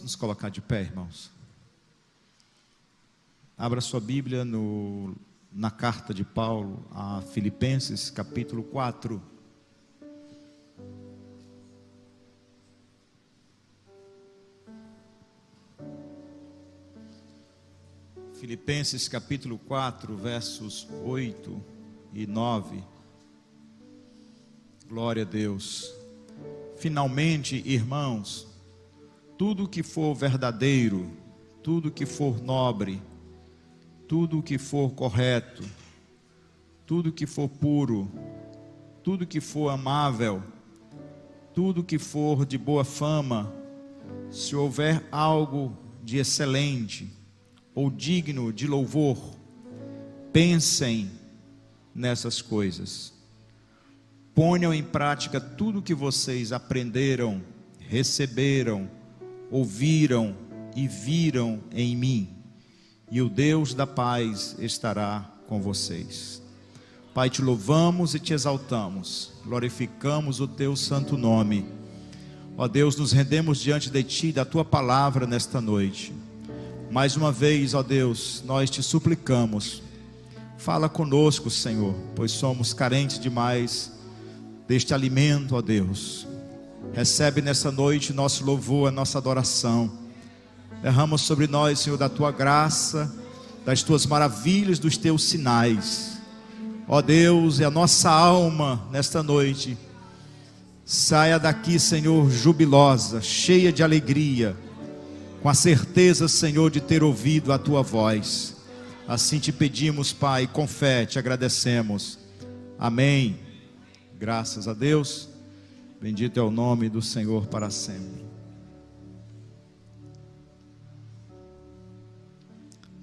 nos colocar de pé, irmãos. Abra sua Bíblia na carta de Paulo a Filipenses, capítulo 4. Filipenses, capítulo 4, versos 8 e 9. Glória a Deus. Finalmente, irmãos, tudo que for verdadeiro, tudo que for nobre, tudo que for correto, tudo que for puro, tudo que for amável, tudo que for de boa fama, se houver algo de excelente ou digno de louvor, pensem nessas coisas. Ponham em prática tudo que vocês aprenderam, receberam, ouviram e viram em mim, e o Deus da paz estará com vocês. Pai, te louvamos e te exaltamos, glorificamos o teu santo nome. Ó Deus, nos rendemos diante de ti, da tua palavra nesta noite. Mais uma vez, ó Deus, nós te suplicamos, fala conosco, Senhor, pois somos carentes demais deste alimento, ó Deus. Recebe nessa noite nosso louvor, a nossa adoração. Derrama sobre nós, Senhor, da tua graça, das tuas maravilhas, dos teus sinais. Ó Deus, e a nossa alma nesta noite saia daqui, Senhor, jubilosa, cheia de alegria, com a certeza, Senhor, de ter ouvido a tua voz. Assim te pedimos, Pai, com fé te agradecemos. Amém. Graças a Deus. Bendito é o nome do Senhor para sempre.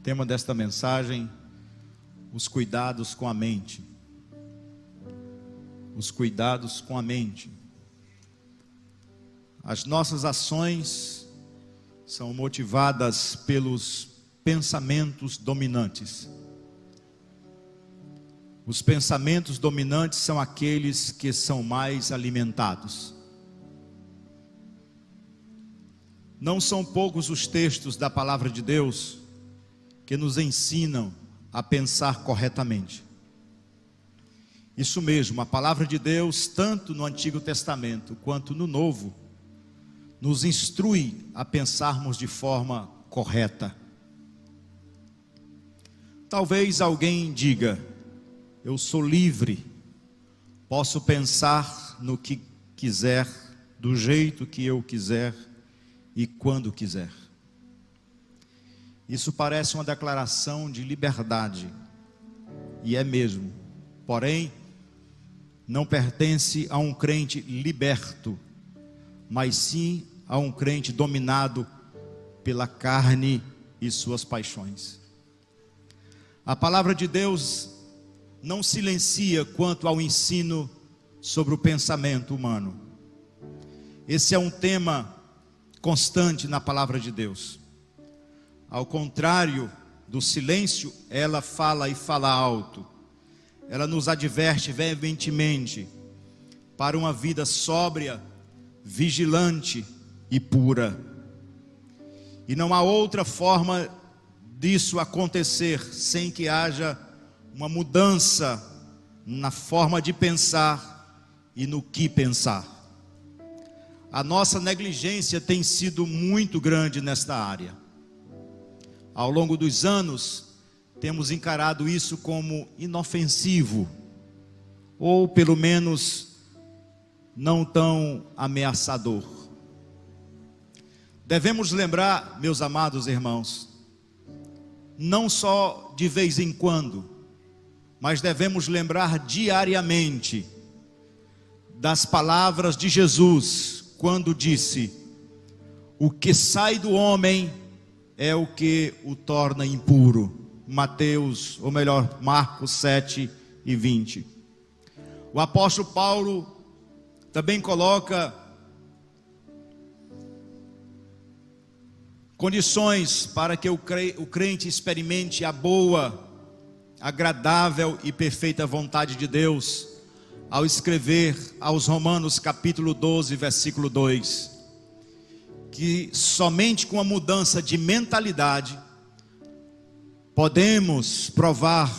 Tema desta mensagem: os cuidados com a mente. Os cuidados com a mente. As nossas ações são motivadas pelos pensamentos dominantes. Os pensamentos dominantes são aqueles que são mais alimentados. Não são poucos os textos da palavra de Deus que nos ensinam a pensar corretamente. Isso mesmo, a palavra de Deus, tanto no Antigo Testamento quanto no Novo, nos instrui a pensarmos de forma correta. Talvez alguém diga: eu sou livre, posso pensar no que quiser, do jeito que eu quiser e quando quiser. Isso parece uma declaração de liberdade, e é mesmo, porém, não pertence a um crente liberto, mas sim a um crente dominado pela carne e suas paixões. A palavra de Deus não silencia quanto ao ensino sobre o pensamento humano. Esse é um tema constante na palavra de Deus. Ao contrário do silêncio, ela fala e fala alto. Ela nos adverte veementemente para uma vida sóbria, vigilante e pura. E não há outra forma disso acontecer sem que haja uma mudança na forma de pensar e no que pensar. A nossa negligência tem sido muito grande nesta área. Ao longo dos anos, temos encarado isso como inofensivo, ou pelo menos não tão ameaçador. Devemos lembrar, meus amados irmãos, não só de vez em quando, mas devemos lembrar diariamente das palavras de Jesus, quando disse: o que sai do homem é o que o torna impuro. Marcos 7 e 20. O apóstolo Paulo também coloca condições para que o crente experimente a boa, agradável e perfeita vontade de Deus, ao escrever aos Romanos capítulo 12, versículo 2, que somente com a mudança de mentalidade podemos provar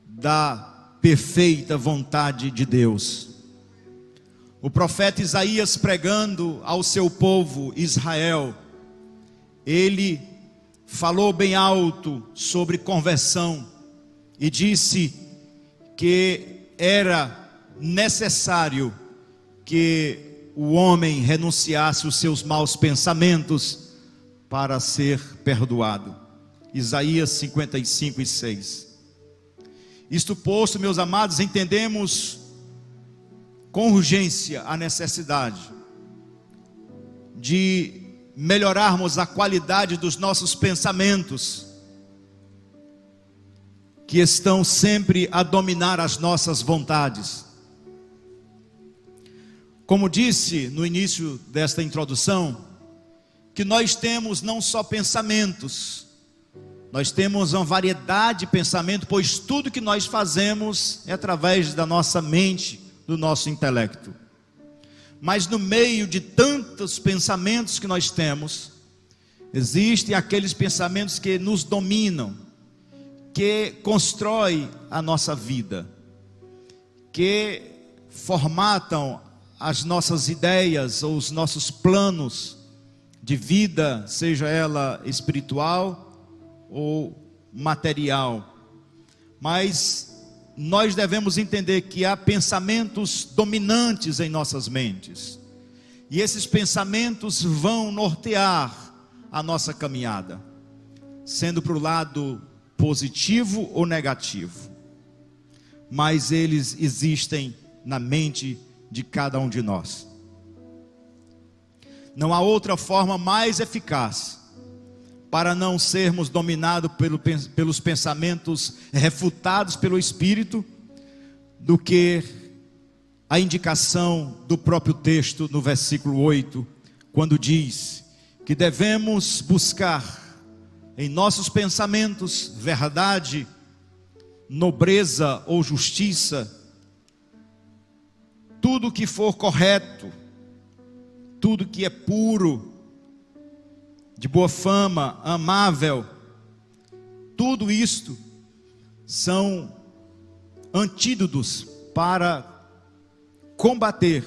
da perfeita vontade de Deus. O profeta Isaías, pregando ao seu povo Israel, ele falou bem alto sobre conversão e disse que era necessário que o homem renunciasse os seus maus pensamentos para ser perdoado. Isaías 55:6. Isto posto, meus amados, entendemos com urgência a necessidade de melhorarmos a qualidade dos nossos pensamentos, que estão sempre a dominar as nossas vontades. Como disse no início desta introdução, que nós temos não só pensamentos, nós temos uma variedade de pensamento, pois tudo que nós fazemos é através da nossa mente, do nosso intelecto. Mas no meio de tantos pensamentos que nós temos, existem aqueles pensamentos que nos dominam, que constroem a nossa vida, que formatam as nossas ideias ou os nossos planos de vida, seja ela espiritual ou material. Mas nós devemos entender que há pensamentos dominantes em nossas mentes, e esses pensamentos vão nortear a nossa caminhada, sendo para o lado positivo ou negativo, mas eles existem na mente de cada um de nós. Não há outra forma mais eficaz para não sermos dominados pelos pensamentos refutados pelo Espírito, do que a indicação do próprio texto no versículo 8, quando diz que devemos buscar em nossos pensamentos verdade, nobreza ou justiça, tudo que for correto, tudo que é puro, de boa fama, amável, tudo isto são antídotos para combater,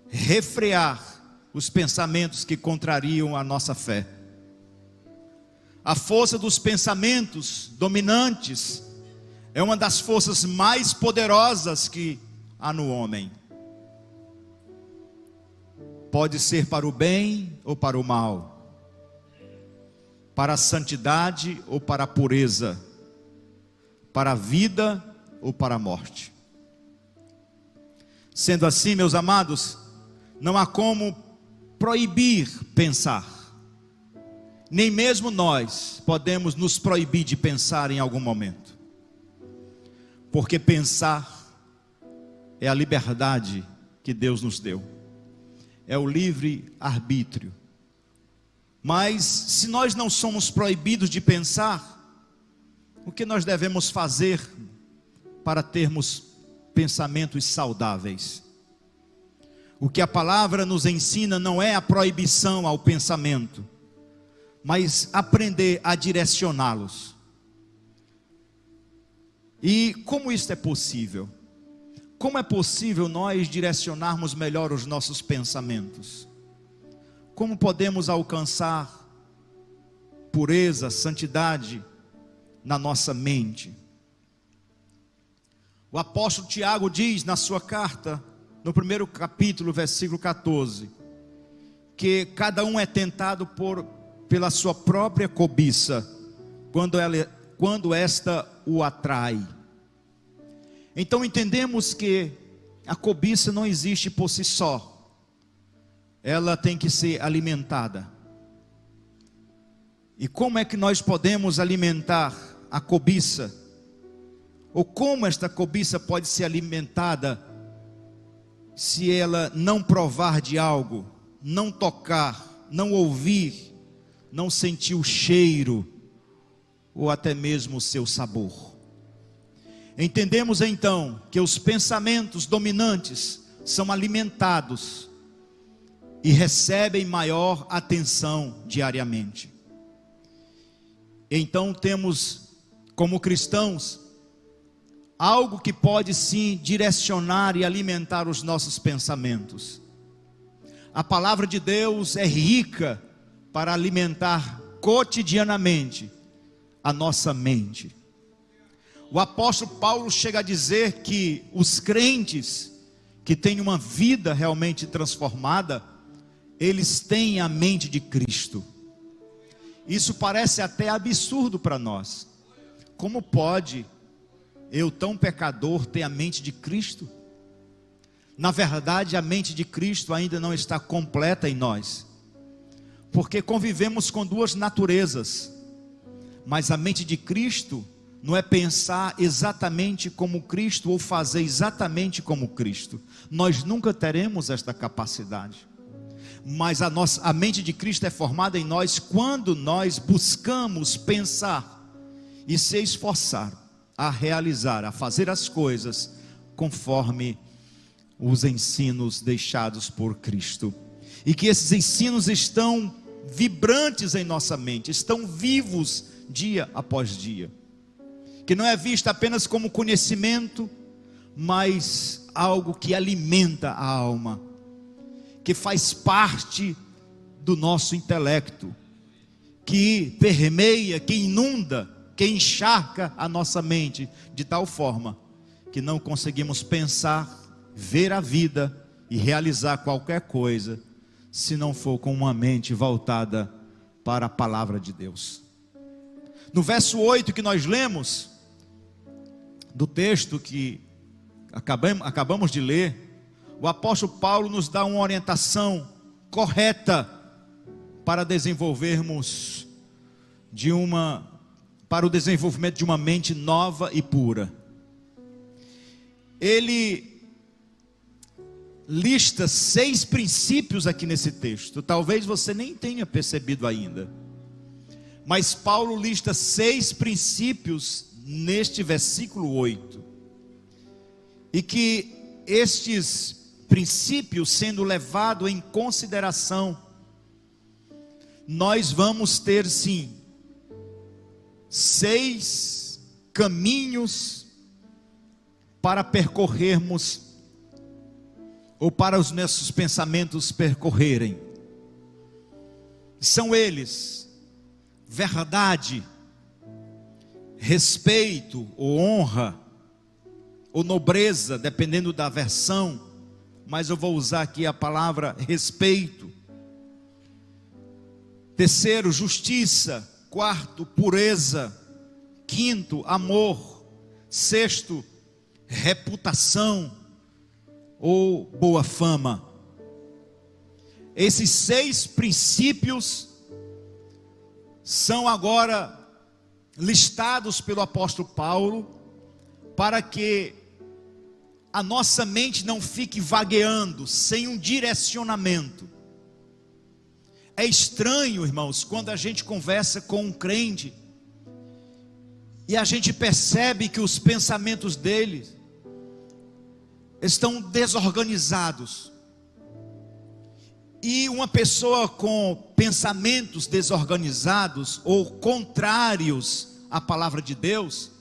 refrear os pensamentos que contrariam a nossa fé. A força dos pensamentos dominantes é uma das forças mais poderosas que há no homem. Pode ser para o bem ou para o mal, para a santidade ou para a pureza, para a vida ou para a morte. Sendo assim, meus amados, não há como proibir pensar, nem mesmo nós podemos nos proibir de pensar em algum momento, porque pensar é a liberdade que Deus nos deu, é o livre arbítrio. Mas se nós não somos proibidos de pensar, o que nós devemos fazer para termos pensamentos saudáveis? O que a palavra nos ensina não é a proibição ao pensamento, mas aprender a direcioná-los. E como isso é possível? Como é possível nós direcionarmos melhor os nossos pensamentos? Como podemos alcançar pureza, santidade na nossa mente? O apóstolo Tiago diz na sua carta, no primeiro capítulo, versículo 14, que cada um é tentado pela sua própria cobiça, quando esta o atrai. Então entendemos que a cobiça não existe por si só, ela tem que ser alimentada. E como é que nós podemos alimentar a cobiça? Ou como esta cobiça pode ser alimentada se ela não provar de algo, não tocar, não ouvir, não sentir o cheiro, ou até mesmo o seu sabor? Entendemos então que os pensamentos dominantes são alimentados e recebem maior atenção diariamente. Então temos, como cristãos, algo que pode sim direcionar e alimentar os nossos pensamentos. A palavra de Deus é rica para alimentar cotidianamente a nossa mente. O apóstolo Paulo chega a dizer que os crentes que têm uma vida realmente transformada, eles têm a mente de Cristo. Isso parece até absurdo para nós. Como pode eu, tão pecador, ter a mente de Cristo? Na verdade, a mente de Cristo ainda não está completa em nós, porque convivemos com duas naturezas. Mas a mente de Cristo não é pensar exatamente como Cristo ou fazer exatamente como Cristo. Nós nunca teremos esta capacidade. Mas a mente de Cristo é formada em nós quando nós buscamos pensar e se esforçar a realizar, a fazer as coisas conforme os ensinos deixados por Cristo. E que esses ensinos estão vibrantes em nossa mente, estão vivos dia após dia. Que não é visto apenas como conhecimento, mas algo que alimenta a alma, que faz parte do nosso intelecto, que permeia, que inunda, que encharca a nossa mente, de tal forma que não conseguimos pensar, ver a vida e realizar qualquer coisa, se não for com uma mente voltada para a palavra de Deus. No verso 8 que nós lemos, do texto que acabamos de ler, o apóstolo Paulo nos dá uma orientação correta para desenvolvermos para o desenvolvimento de uma mente nova e pura. Ele lista 6 princípios aqui nesse texto. Talvez você nem tenha percebido ainda, mas Paulo lista 6 princípios neste versículo 8, e que estes princípios sendo levados em consideração, nós vamos ter sim 6 caminhos para percorrermos, ou para os nossos pensamentos percorrerem. São eles: verdade, respeito ou honra, ou nobreza, dependendo da versão, mas eu vou usar aqui a palavra respeito. Terceiro, justiça. Quarto, pureza. Quinto, amor. Sexto, reputação ou boa fama. Esses 6 princípios são agora listados pelo apóstolo Paulo, para que a nossa mente não fique vagueando, sem um direcionamento. É estranho, irmãos, quando a gente conversa com um crente, e a gente percebe que os pensamentos dele estão desorganizados. E uma pessoa com pensamentos desorganizados, ou contrários à palavra de Deus,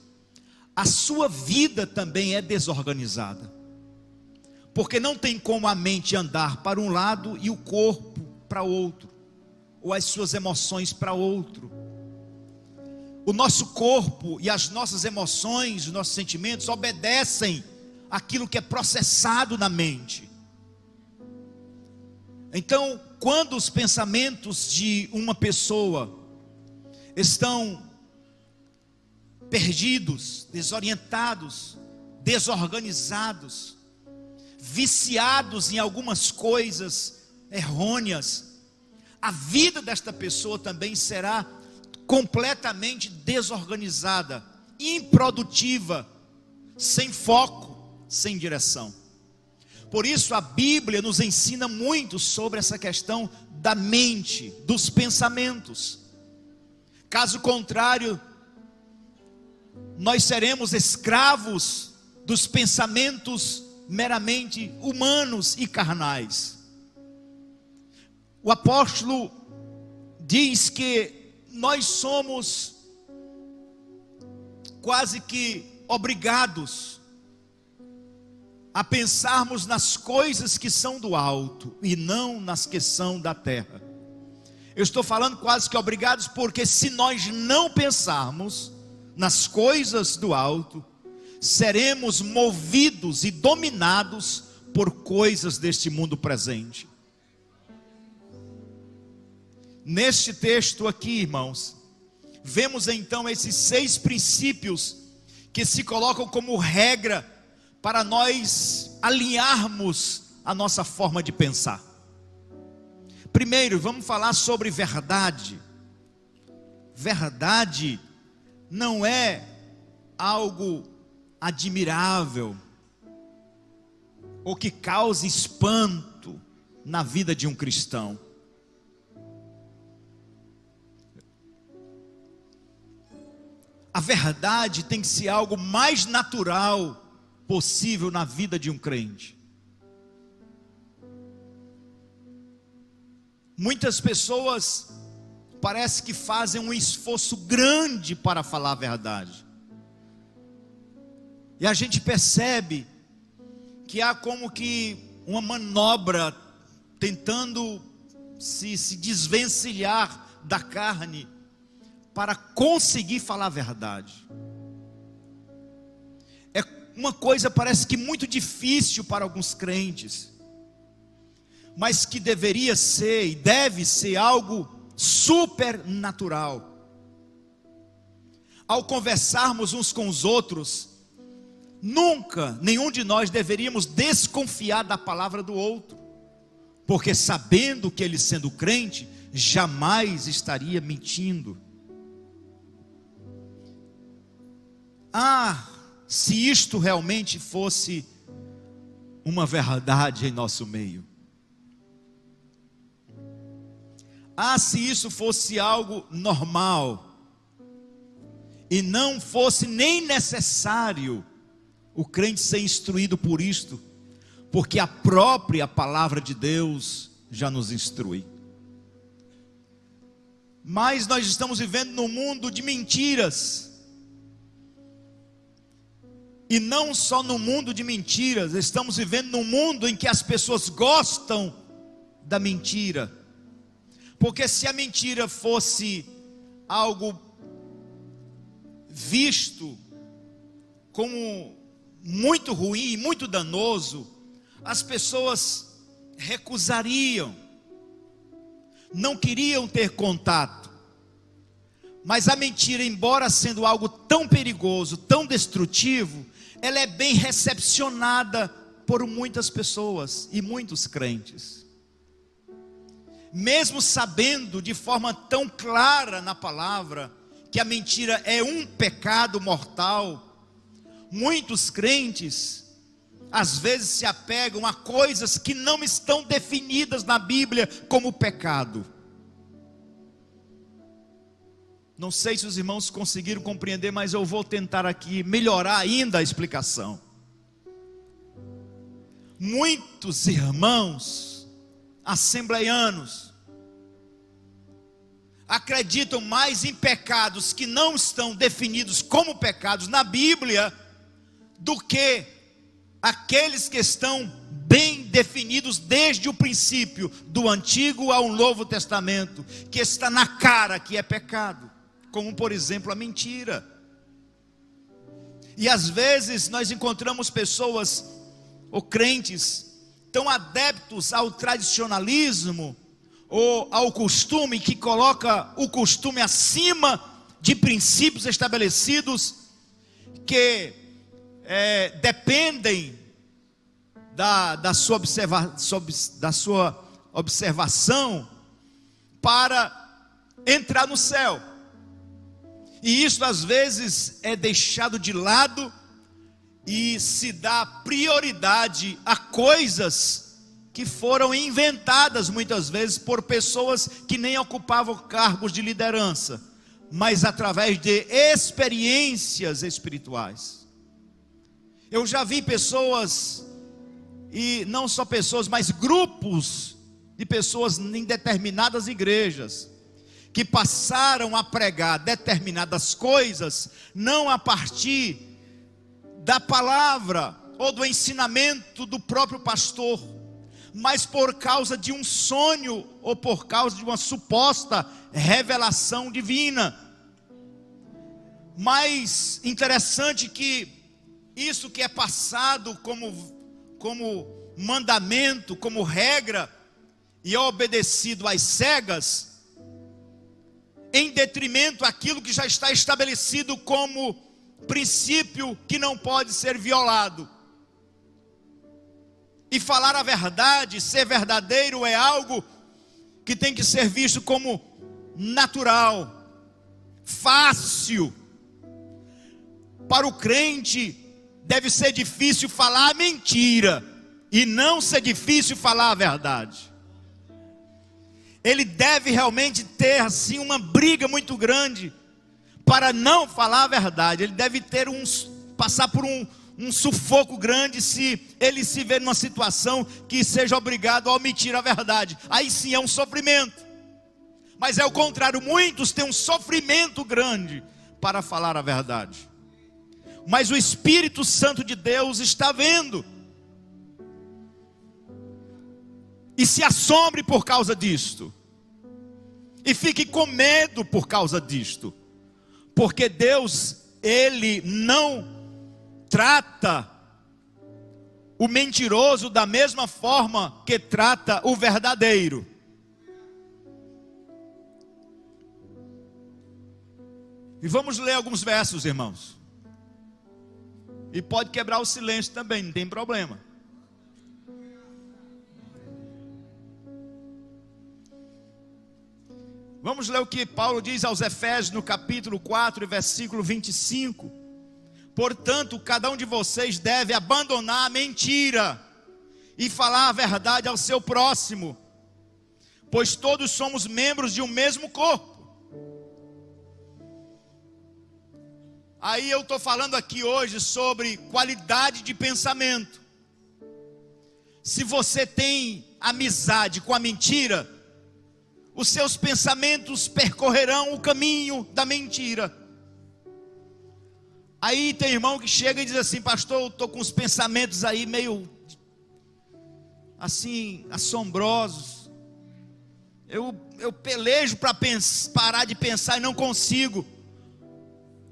a sua vida também é desorganizada, porque não tem como a mente andar para um lado e o corpo para outro, ou as suas emoções para outro. O nosso corpo e as nossas emoções, os nossos sentimentos obedecem àquilo que é processado na mente. Então, quando os pensamentos de uma pessoa estão perdidos, desorientados, desorganizados, viciados em algumas coisas errôneas, a vida desta pessoa também será completamente desorganizada, improdutiva, sem foco, sem direção. Por isso a Bíblia nos ensina muito sobre essa questão da mente, dos pensamentos. Caso contrário, nós seremos escravos dos pensamentos meramente humanos e carnais. o apóstolo diz que nós somos quase que obrigados a pensarmos nas coisas que são do alto e não nas que são da terra. Eu estou falando quase que obrigados, porque se nós não pensarmos nas coisas do alto, seremos movidos e dominados por coisas deste mundo presente. Neste texto aqui, irmãos, vemos então esses 6 princípios que se colocam como regra para nós alinharmos a nossa forma de pensar. Primeiro, vamos falar sobre verdade. Verdade não é algo admirável ou que cause espanto na vida de um cristão. A verdade tem que ser algo mais natural possível na vida de um crente. Muitas pessoas parece que fazem um esforço grande para falar a verdade. E a gente percebe que há como que uma manobra tentando se desvencilhar da carne para conseguir falar a verdade. É uma coisa parece que muito difícil para alguns crentes, mas que deveria ser e deve ser algo supernatural. Ao conversarmos uns com os outros, nunca nenhum de nós deveríamos desconfiar da palavra do outro, porque sabendo que ele, sendo crente, jamais estaria mentindo. Se isto realmente fosse uma verdade em nosso meio. Se isso fosse algo normal e não fosse nem necessário o crente ser instruído por isto, porque a própria palavra de Deus já nos instrui. Mas nós estamos vivendo num mundo de mentiras. E não só no mundo de mentiras, estamos vivendo num mundo em que as pessoas gostam da mentira. Porque se a mentira fosse algo visto como muito ruim, muito danoso, as pessoas recusariam, não queriam ter contato. Mas a mentira, embora sendo algo tão perigoso, tão destrutivo, ela é bem recepcionada por muitas pessoas e muitos crentes. Mesmo sabendo de forma tão clara na palavra que a mentira é um pecado mortal, muitos crentes às vezes se apegam a coisas que não estão definidas na Bíblia como pecado. Não sei se os irmãos conseguiram compreender, mas eu vou tentar aqui melhorar ainda a explicação. Muitos irmãos assembleianos acreditam mais em pecados que não estão definidos como pecados na Bíblia do que aqueles que estão bem definidos desde o princípio, do Antigo ao Novo Testamento, que está na cara que é pecado. Como por exemplo a mentira. E às vezes nós encontramos pessoas ou crentes tão adeptos ao tradicionalismo ou ao costume, que coloca o costume acima de princípios estabelecidos, que dependem da sua observação para entrar no céu. E isso às vezes é deixado de lado e se dá prioridade a coisas que foram inventadas muitas vezes por pessoas que nem ocupavam cargos de liderança, mas através de experiências espirituais. Eu já vi pessoas, e não só pessoas, mas grupos de pessoas em determinadas igrejas, que passaram a pregar determinadas coisas, não a partir da palavra ou do ensinamento do próprio pastor, mas por causa de um sonho ou por causa de uma suposta revelação divina. Mas interessante que isso que é passado como mandamento, como regra, e é obedecido às cegas, em detrimento àquilo que já está estabelecido como princípio que não pode ser violado. E falar a verdade, ser verdadeiro, é algo que tem que ser visto como natural, fácil. Para o crente, deve ser difícil falar a mentira, e não ser difícil falar a verdade. Ele deve realmente ter assim uma briga muito grande para não falar a verdade. Ele deve ter passar por um sufoco grande se ele se vê numa situação que seja obrigado a omitir a verdade. Aí sim é um sofrimento. Mas é o contrário, muitos têm um sofrimento grande para falar a verdade. Mas o Espírito Santo de Deus está vendo. E se assombre por causa disto. E fique com medo por causa disto. Porque Deus, Ele não trata o mentiroso da mesma forma que trata o verdadeiro. E vamos ler alguns versos, irmãos. E pode quebrar o silêncio também, não tem problema. Vamos ler o que Paulo diz aos Efésios no capítulo 4, versículo 25. Portanto, cada um de vocês deve abandonar a mentira e falar a verdade ao seu próximo, pois todos somos membros de um mesmo corpo. Aí eu estou falando aqui hoje sobre qualidade de pensamento. Se você tem amizade com a mentira, os seus pensamentos percorrerão o caminho da mentira. Aí tem irmão que chega e diz assim: pastor, eu estou com os pensamentos aí meio assim, assombrosos. Eu pelejo para parar de pensar e não consigo.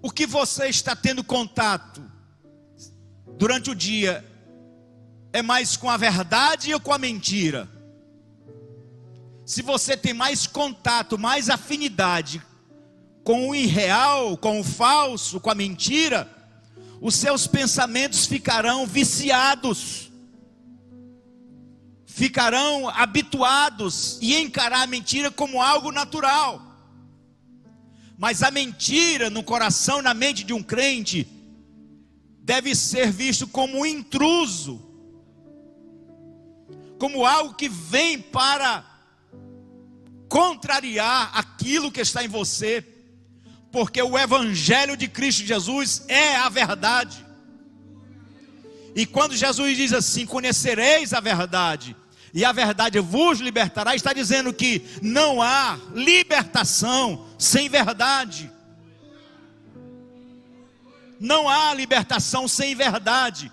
O que você está tendo contato durante o dia é mais com a verdade ou com a mentira? Se você tem mais contato, mais afinidade com o irreal, com o falso, com a mentira, os seus pensamentos ficarão viciados, ficarão habituados e encarar a mentira como algo natural. Mas a mentira no coração, na mente de um crente, deve ser visto como um intruso, como algo que vem para contrariar aquilo que está em você, porque o Evangelho de Cristo Jesus é a verdade. E quando Jesus diz assim: conhecereis a verdade, e a verdade vos libertará, está dizendo que não há libertação sem verdade. Não há libertação sem verdade.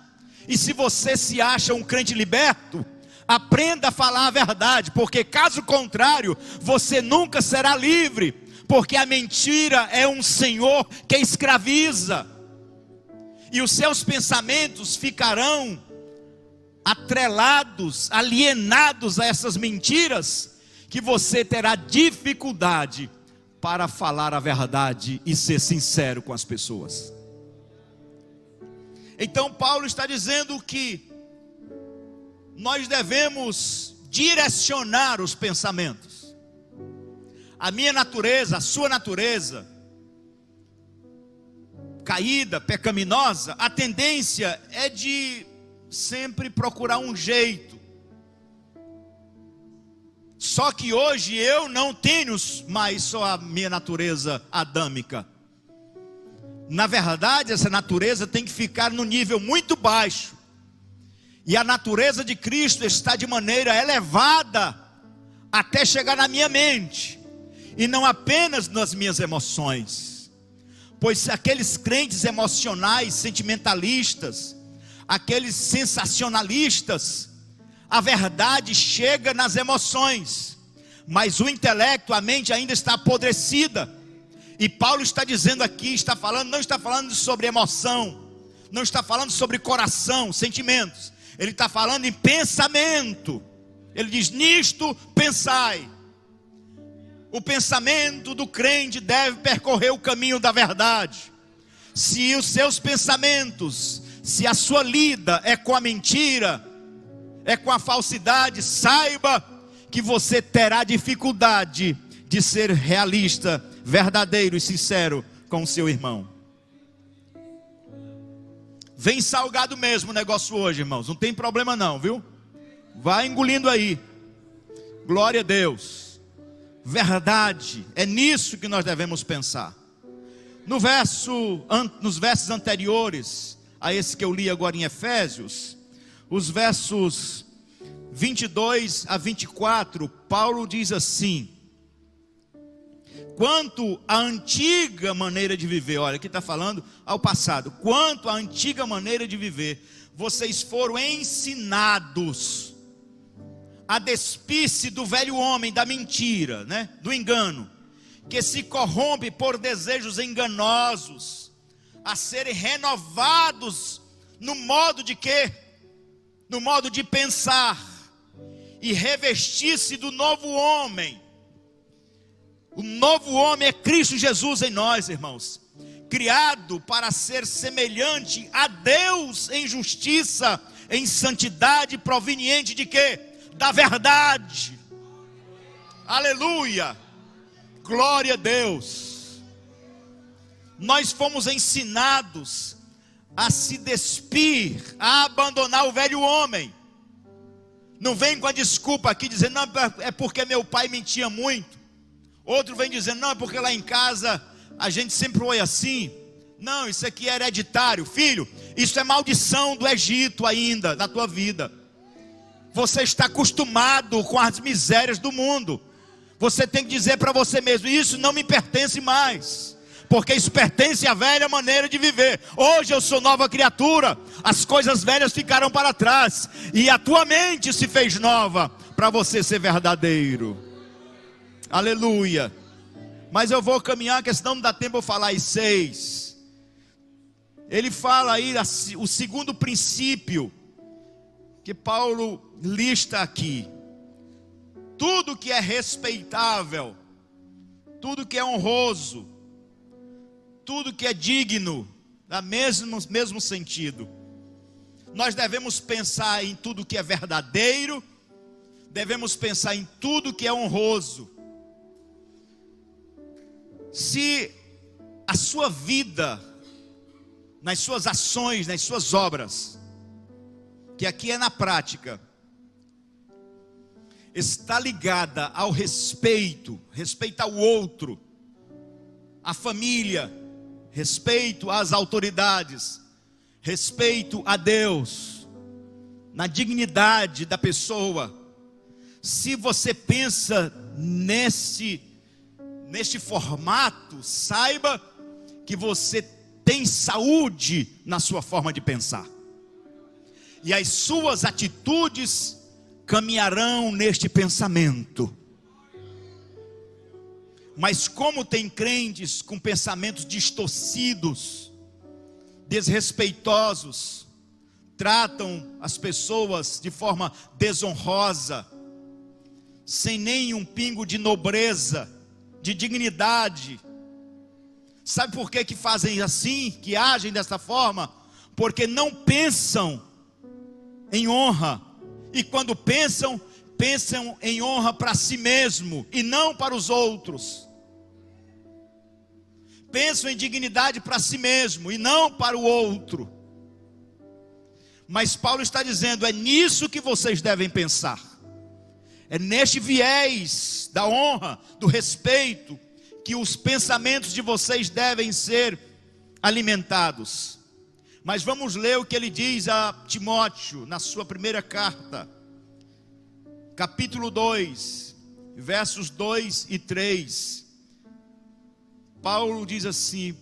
E se você se acha um crente liberto, aprenda a falar a verdade, porque caso contrário, você nunca será livre, porque a mentira é um senhor que escraviza, e os seus pensamentos ficarão atrelados, alienados a essas mentiras, que você terá dificuldade para falar a verdade e ser sincero com as pessoas. Então Paulo está dizendo que nós devemos direcionar os pensamentos. A minha natureza, a sua natureza caída, pecaminosa, a tendência é de sempre procurar um jeito. Só que hoje eu não tenho mais só a minha natureza adâmica. Na verdade, essa natureza tem que ficar no nível muito baixo. E a natureza de Cristo está de maneira elevada até chegar na minha mente, e não apenas nas minhas emoções. Pois aqueles crentes emocionais, sentimentalistas, aqueles sensacionalistas, a verdade chega nas emoções, mas o intelecto, a mente ainda está apodrecida. E Paulo está dizendo aqui, não está falando sobre emoção, não está falando sobre coração, sentimentos. Ele está falando em pensamento. Ele diz: nisto pensai. O pensamento do crente deve percorrer o caminho da verdade. Se os seus pensamentos, se a sua lida é com a mentira, é com a falsidade, saiba que você terá dificuldade de ser realista, verdadeiro e sincero com o seu irmão. Vem salgado mesmo o negócio hoje, irmãos, não tem problema não, viu? Vai engolindo aí. Glória a Deus. Verdade, é nisso que nós devemos pensar. Nos versos anteriores a esse que eu li agora em Efésios, os versos 22 a 24, Paulo diz assim: quanto à antiga maneira de viver, olha, aqui está falando ao passado, quanto à antiga maneira de viver, vocês foram ensinados a despir-se do velho homem, da mentira, né? Do engano, que se corrompe por desejos enganosos, a serem renovados no modo de quê? No modo de pensar, e revestir-se do novo homem. O novo homem é Cristo Jesus em nós, irmãos, criado para ser semelhante a Deus em justiça, em santidade, proveniente de quê? Da verdade. Aleluia, glória a Deus. Nós fomos ensinados a se despir, a abandonar o velho homem. Não vem com a desculpa aqui dizendo: não, é porque meu pai mentia muito. Outro vem dizendo: não, é porque lá em casa a gente sempre foi assim. Não, isso aqui é hereditário. Filho, isso é maldição do Egito ainda, na tua vida. Você está acostumado com as misérias do mundo. Você tem que dizer para você mesmo: isso não me pertence mais, porque isso pertence à velha maneira de viver. Hoje eu sou nova criatura, as coisas velhas ficaram para trás, e a tua mente se fez nova, para você ser verdadeiro. Aleluia. Mas eu vou caminhar, que senão não dá tempo eu falar as 6. Ele fala aí o segundo princípio que Paulo lista aqui: tudo que é respeitável, tudo que é honroso, tudo que é digno, no mesmo sentido. Nós devemos pensar em tudo que é verdadeiro, devemos pensar em tudo que é honroso. Se a sua vida, nas suas ações, nas suas obras, que aqui é na prática, está ligada ao respeito ao outro, à família, respeito às autoridades, respeito a Deus, na dignidade da pessoa. Se você pensa neste formato, saiba que você tem saúde na sua forma de pensar, e as suas atitudes caminharão neste pensamento. Mas como tem crentes com pensamentos distorcidos, desrespeitosos, tratam as pessoas de forma desonrosa, sem nenhum pingo de nobreza, de dignidade. Sabe por que fazem assim, que agem dessa forma? Porque não pensam em honra, e quando pensam em honra para si mesmo e não para os outros. Pensam em dignidade para si mesmo e não para o outro. Mas Paulo está dizendo: é nisso que vocês devem pensar, é neste viés da honra, do respeito, que os pensamentos de vocês devem ser alimentados. Mas vamos ler o que ele diz a Timóteo na sua primeira carta, capítulo 2, versos 2 e 3, Paulo diz assim: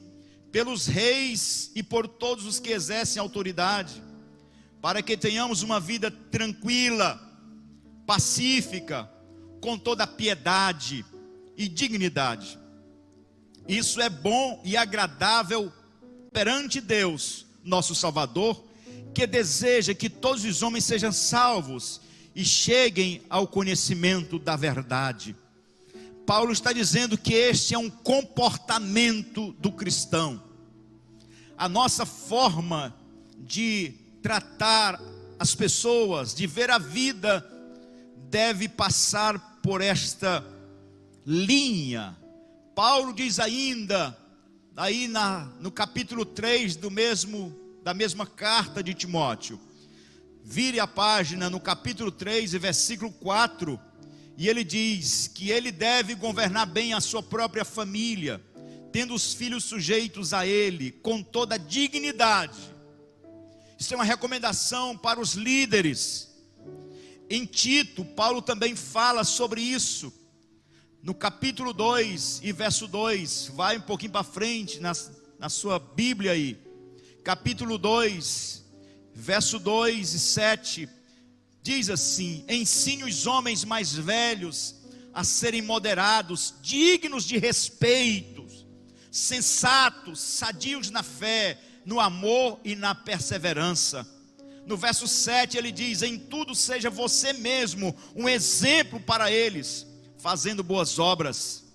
pelos reis e por todos os que exercem autoridade, para que tenhamos uma vida tranquila, pacífica, com toda piedade e dignidade. Isso é bom e agradável perante Deus, nosso Salvador, que deseja que todos os homens sejam salvos e cheguem ao conhecimento da verdade. Paulo está dizendo que este é um comportamento do cristão. A nossa forma de tratar as pessoas, de ver a vida, deve passar por esta linha. Paulo diz ainda, aí no capítulo 3 da mesma carta de Timóteo, vire a página no capítulo 3 e versículo 4, e ele diz que ele deve governar bem a sua própria família, tendo os filhos sujeitos a ele, com toda dignidade. Isso é uma recomendação para os líderes. Em Tito, Paulo também fala sobre isso, no capítulo 2 e verso 2, vai um pouquinho para frente, na sua Bíblia aí, capítulo 2, verso 2 e 7, diz assim: ensine os homens mais velhos a serem moderados, dignos de respeito, sensatos, sadios na fé, no amor e na perseverança. No verso 7 ele diz: em tudo seja você mesmo um exemplo para eles, fazendo boas obras.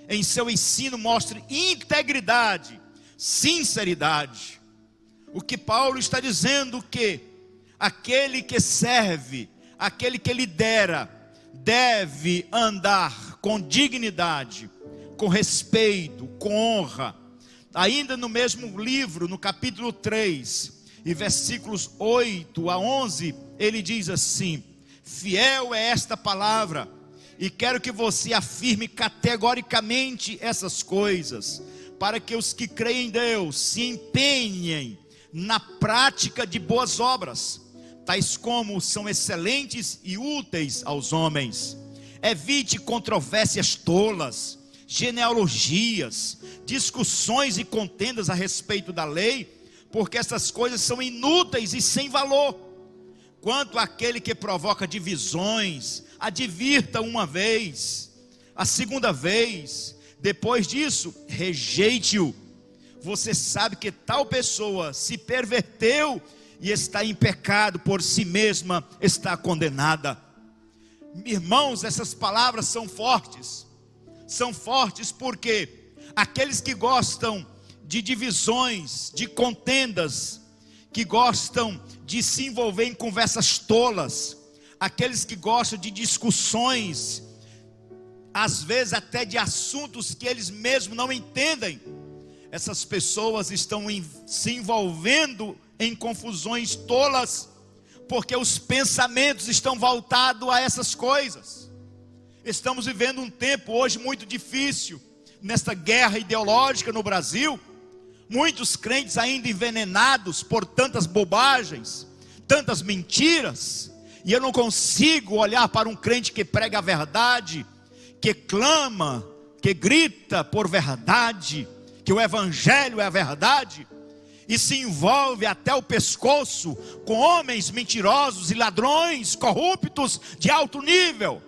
Em seu ensino mostre integridade, sinceridade. O que Paulo está dizendo que aquele que serve, aquele que lidera, deve andar com dignidade, com respeito, com honra. Ainda no mesmo livro, no capítulo 3 e versículos 8 a 11, ele diz assim: fiel é esta palavra, e quero que você afirme categoricamente essas coisas, para que os que creem em Deus se empenhem na prática de boas obras, tais como são excelentes e úteis aos homens. Evite controvérsias tolas, genealogias, discussões e contendas a respeito da lei, porque essas coisas são inúteis e sem valor. Quanto àquele que provoca divisões, advirta uma vez, a segunda vez, depois disso, rejeite-o. Você sabe que tal pessoa se perverteu e está em pecado, por si mesma está condenada. Irmãos, essas palavras são fortes porque aqueles que gostam de divisões, de contendas, que gostam de se envolver em conversas tolas, aqueles que gostam de discussões, às vezes até de assuntos que eles mesmos não entendem, essas pessoas estão se envolvendo em confusões tolas, porque os pensamentos estão voltados a essas coisas. Estamos vivendo um tempo hoje muito difícil, nesta guerra ideológica no Brasil, muitos crentes ainda envenenados por tantas bobagens, tantas mentiras, e eu não consigo olhar para um crente que prega a verdade, que clama, que grita por verdade, que o evangelho é a verdade, e se envolve até o pescoço com homens mentirosos e ladrões, corruptos de alto nível,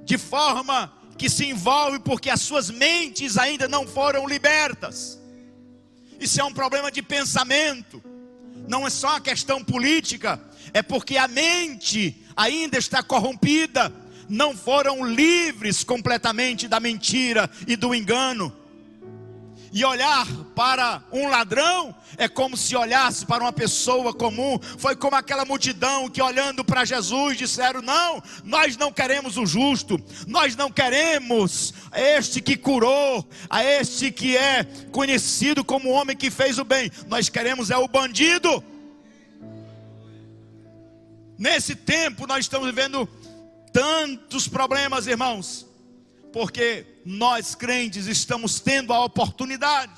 de forma que se envolve porque as suas mentes ainda não foram libertas. Isso é um problema de pensamento, não é só uma questão política, é porque a mente ainda está corrompida, não foram livres completamente da mentira e do engano. E olhar para um ladrão é como se olhasse para uma pessoa comum. Foi como aquela multidão que, olhando para Jesus, disseram: não, nós não queremos o justo, nós não queremos este que curou, a este que é conhecido como o homem que fez o bem, nós queremos é o bandido. Nesse tempo nós estamos vivendo tantos problemas, irmãos, porque nós crentes estamos tendo a oportunidade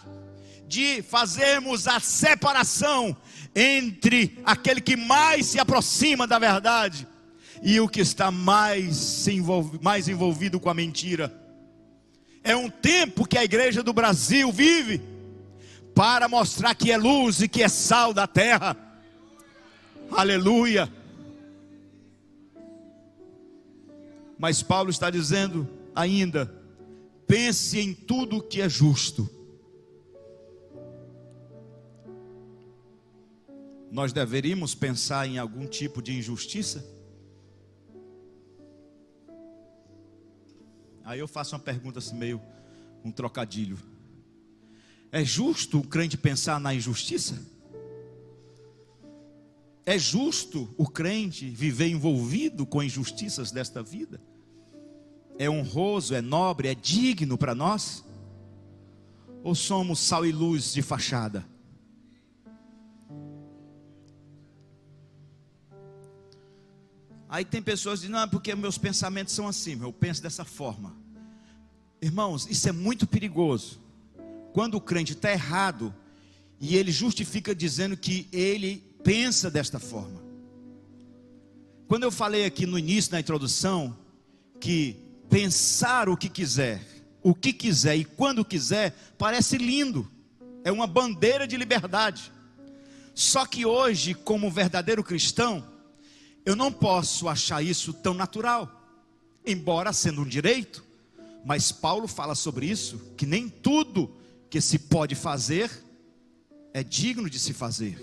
de fazermos a separação entre aquele que mais se aproxima da verdade e o que está mais envolvido com a mentira. É um tempo que a igreja do Brasil vive para mostrar que é luz e que é sal da terra. Aleluia. Mas Paulo está dizendo ainda: pense em tudo que é justo. Nós deveríamos pensar em algum tipo de injustiça? Aí eu faço uma pergunta assim, meio um trocadilho. É justo o crente pensar na injustiça? É justo o crente viver envolvido com injustiças desta vida? É honroso, é nobre, é digno para nós? Ou somos sal e luz de fachada? Aí tem pessoas que dizem: não, porque meus pensamentos são assim, eu penso dessa forma. Irmãos, isso é muito perigoso. Quando o crente está errado e ele justifica dizendo que ele pensa desta forma. Quando eu falei aqui no início, na introdução, que pensar o que quiser e quando quiser, parece lindo, é uma bandeira de liberdade. Só que hoje, como verdadeiro cristão, eu não posso achar isso tão natural, embora sendo um direito. Mas Paulo fala sobre isso, que nem tudo que se pode fazer é digno de se fazer.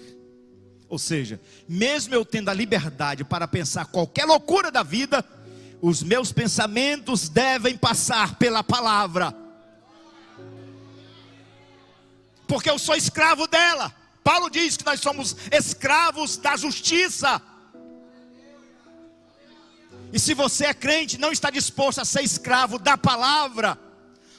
Ou seja, mesmo eu tendo a liberdade para pensar qualquer loucura da vida, os meus pensamentos devem passar pela palavra, porque eu sou escravo dela. Paulo diz que nós somos escravos da justiça. E se você é crente, não está disposto a ser escravo da palavra,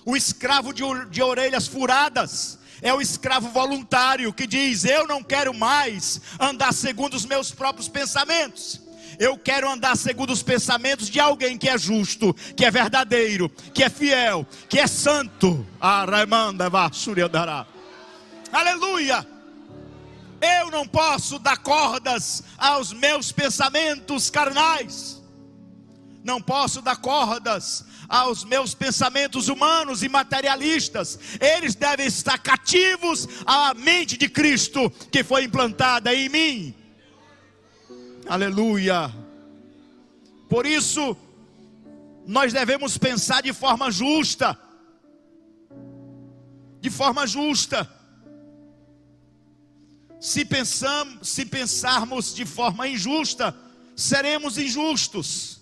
o escravo de orelhas furadas é o escravo voluntário, que diz: eu não quero mais andar segundo os meus próprios pensamentos, eu quero andar segundo os pensamentos de alguém que é justo, que é verdadeiro, que é fiel, que é santo. Aleluia. Eu não posso dar cordas aos meus pensamentos carnais, não posso dar cordas aos meus pensamentos humanos e materialistas. Eles devem estar cativos à mente de Cristo, que foi implantada em mim. Aleluia. Por isso, nós devemos pensar de forma justa. De forma justa. Se pensarmos de forma injusta, seremos injustos.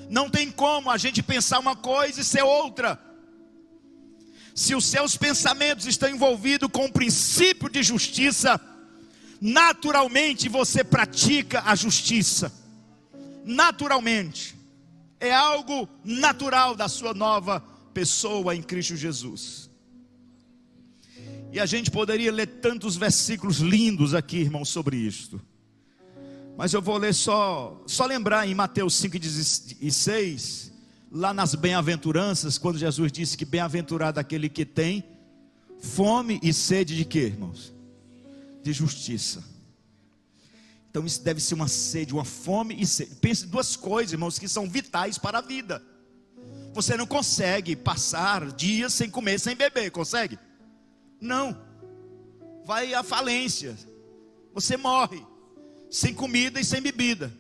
Não tem como a gente pensar uma coisa e ser outra. Se os seus pensamentos estão envolvidos com o princípio de justiça, naturalmente você pratica a justiça. Naturalmente. É algo natural da sua nova pessoa em Cristo Jesus. E a gente poderia ler tantos versículos lindos aqui, irmãos, sobre isto. Mas eu vou ler só lembrar em Mateus 5,16, lá nas bem-aventuranças, quando Jesus disse que bem-aventurado aquele que tem fome e sede de quê, irmãos? De justiça. Então isso deve ser uma sede, uma fome e sede. Pense em duas coisas, irmãos, que são vitais para a vida. Você não consegue passar dias sem comer, sem beber, consegue? Não. Vai à falência. Você morre sem comida e sem bebida.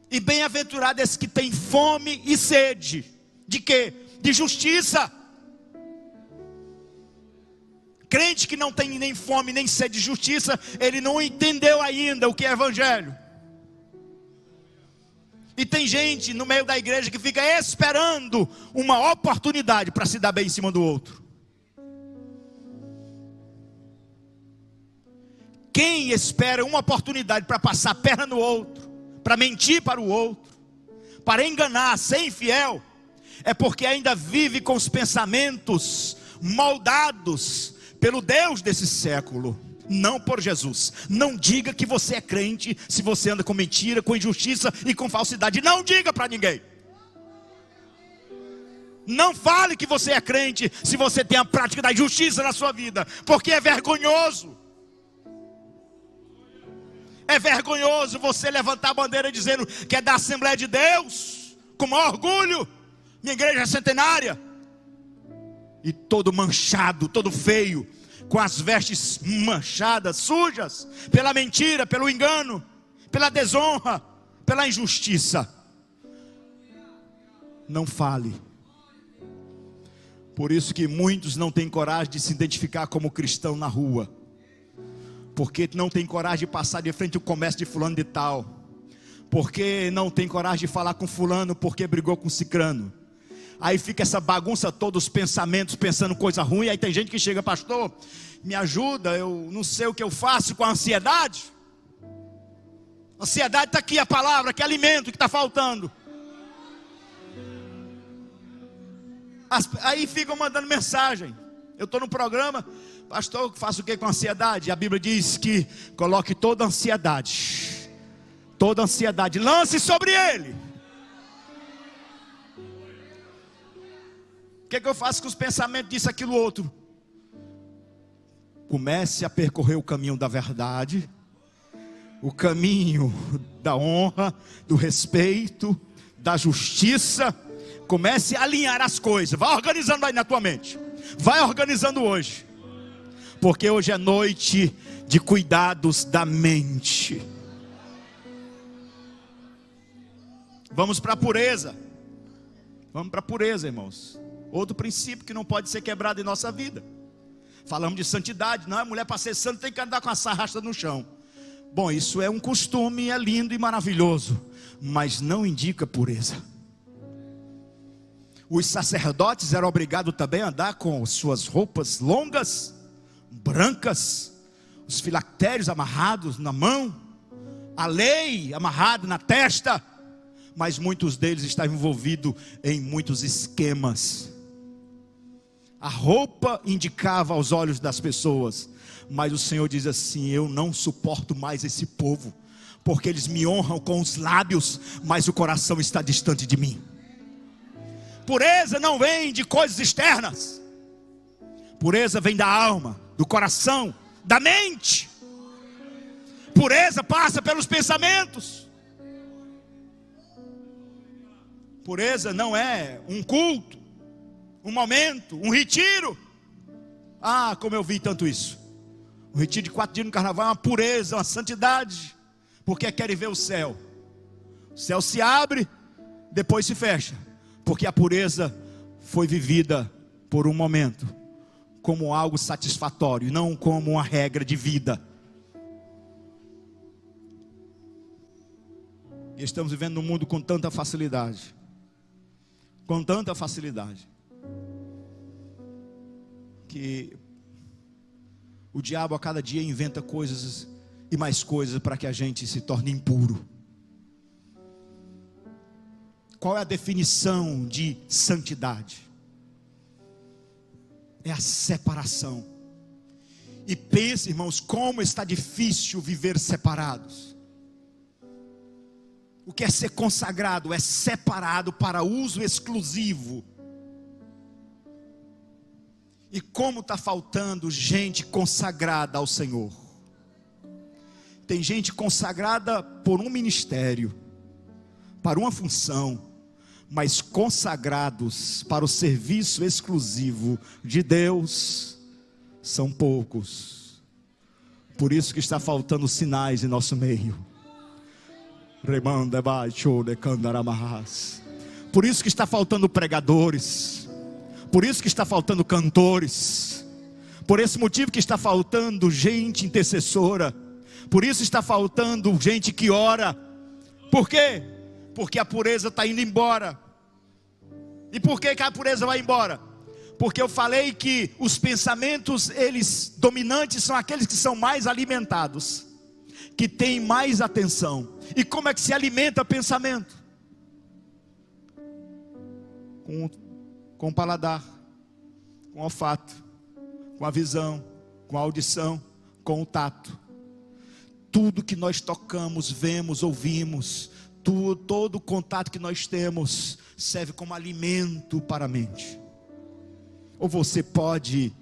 E bem-aventurado esse que tem fome e sede. De quê? De justiça. Crente que não tem nem fome nem sede de justiça, ele não entendeu ainda o que é evangelho. E tem gente no meio da igreja que fica esperando uma oportunidade para se dar bem em cima do outro. Quem espera uma oportunidade para passar a perna no outro, para mentir para o outro, para enganar, ser infiel, é porque ainda vive com os pensamentos moldados pelo Deus desse século, não por Jesus. Não diga que você é crente se você anda com mentira, com injustiça e com falsidade. Não diga para ninguém. Não fale que você é crente se você tem a prática da justiça na sua vida, porque é vergonhoso. É vergonhoso você levantar a bandeira dizendo que é da Assembleia de Deus, com maior orgulho, minha igreja é centenária, e todo manchado, todo feio, com as vestes manchadas, sujas, pela mentira, pelo engano, pela desonra, pela injustiça. Não fale. Por isso que muitos não têm coragem de se identificar como cristão na rua, porque não tem coragem de passar de frente ao comércio de fulano de tal, porque não tem coragem de falar com fulano porque brigou com cicrano. Aí fica essa bagunça toda, os pensamentos, pensando coisa ruim. Aí tem gente que chega: pastor, me ajuda, eu não sei o que eu faço com a ansiedade. Ansiedade está aqui, a palavra, que alimento que está faltando. Aí ficam mandando mensagem. Eu estou no programa: pastor, faço o que com ansiedade? A Bíblia diz que coloque toda ansiedade, lance sobre ele. O que eu faço com os pensamentos disso, aquilo, outro? Comece a percorrer o caminho da verdade, o caminho da honra, do respeito, da justiça. Comece a alinhar as coisas. Vai organizando aí na tua mente. Vai organizando hoje, porque hoje é noite de cuidados da mente. Vamos para a pureza. Vamos para a pureza, irmãos. Outro princípio que não pode ser quebrado em nossa vida. Falamos de santidade. Não, a mulher para ser santa tem que andar com a sarrasta no chão. Bom, isso é um costume, é lindo e maravilhoso, mas não indica pureza. Os sacerdotes eram obrigados também a andar com suas roupas longas, brancas, os filactérios amarrados na mão, a lei amarrada na testa. Mas muitos deles estavam envolvidos em muitos esquemas. A roupa indicava aos olhos das pessoas, mas o Senhor diz assim: eu não suporto mais esse povo, porque eles me honram com os lábios, mas o coração está distante de mim. Pureza não vem de coisas externas. Pureza vem da alma, do coração, da mente. Pureza passa pelos pensamentos. Pureza não é um culto, um momento, um retiro. Ah, como eu vi tanto isso. Um retiro de 4 dias no carnaval é uma pureza, uma santidade, porque querem ver o céu. O céu se abre, depois se fecha, porque a pureza foi vivida por um momento, como algo satisfatório, não como uma regra de vida. E estamos vivendo num mundo com tanta facilidade, que o diabo a cada dia inventa coisas e mais coisas para que a gente se torne impuro. Qual é a definição de santidade? É a separação. E pense, irmãos, como está difícil viver separados. O que é ser consagrado? É separado para uso exclusivo. E como está faltando gente consagrada ao Senhor. Tem gente consagrada por um ministério, para uma função, mas consagrados para o serviço exclusivo de Deus são poucos. Por isso que está faltando sinais em nosso meio. Por isso que está faltando pregadores. Por isso que está faltando cantores. Por esse motivo que está faltando gente intercessora. Por isso está faltando gente que ora. Por quê? Porque a pureza está indo embora. E por que a pureza vai embora? Porque eu falei que os pensamentos, eles dominantes, são aqueles que são mais alimentados, que têm mais atenção. E como é que se alimenta pensamento? Com o paladar, com o olfato, com a visão, com a audição, com o tato. Tudo que nós tocamos, vemos, ouvimos, todo o contato que nós temos serve como alimento para a mente. Ou você pode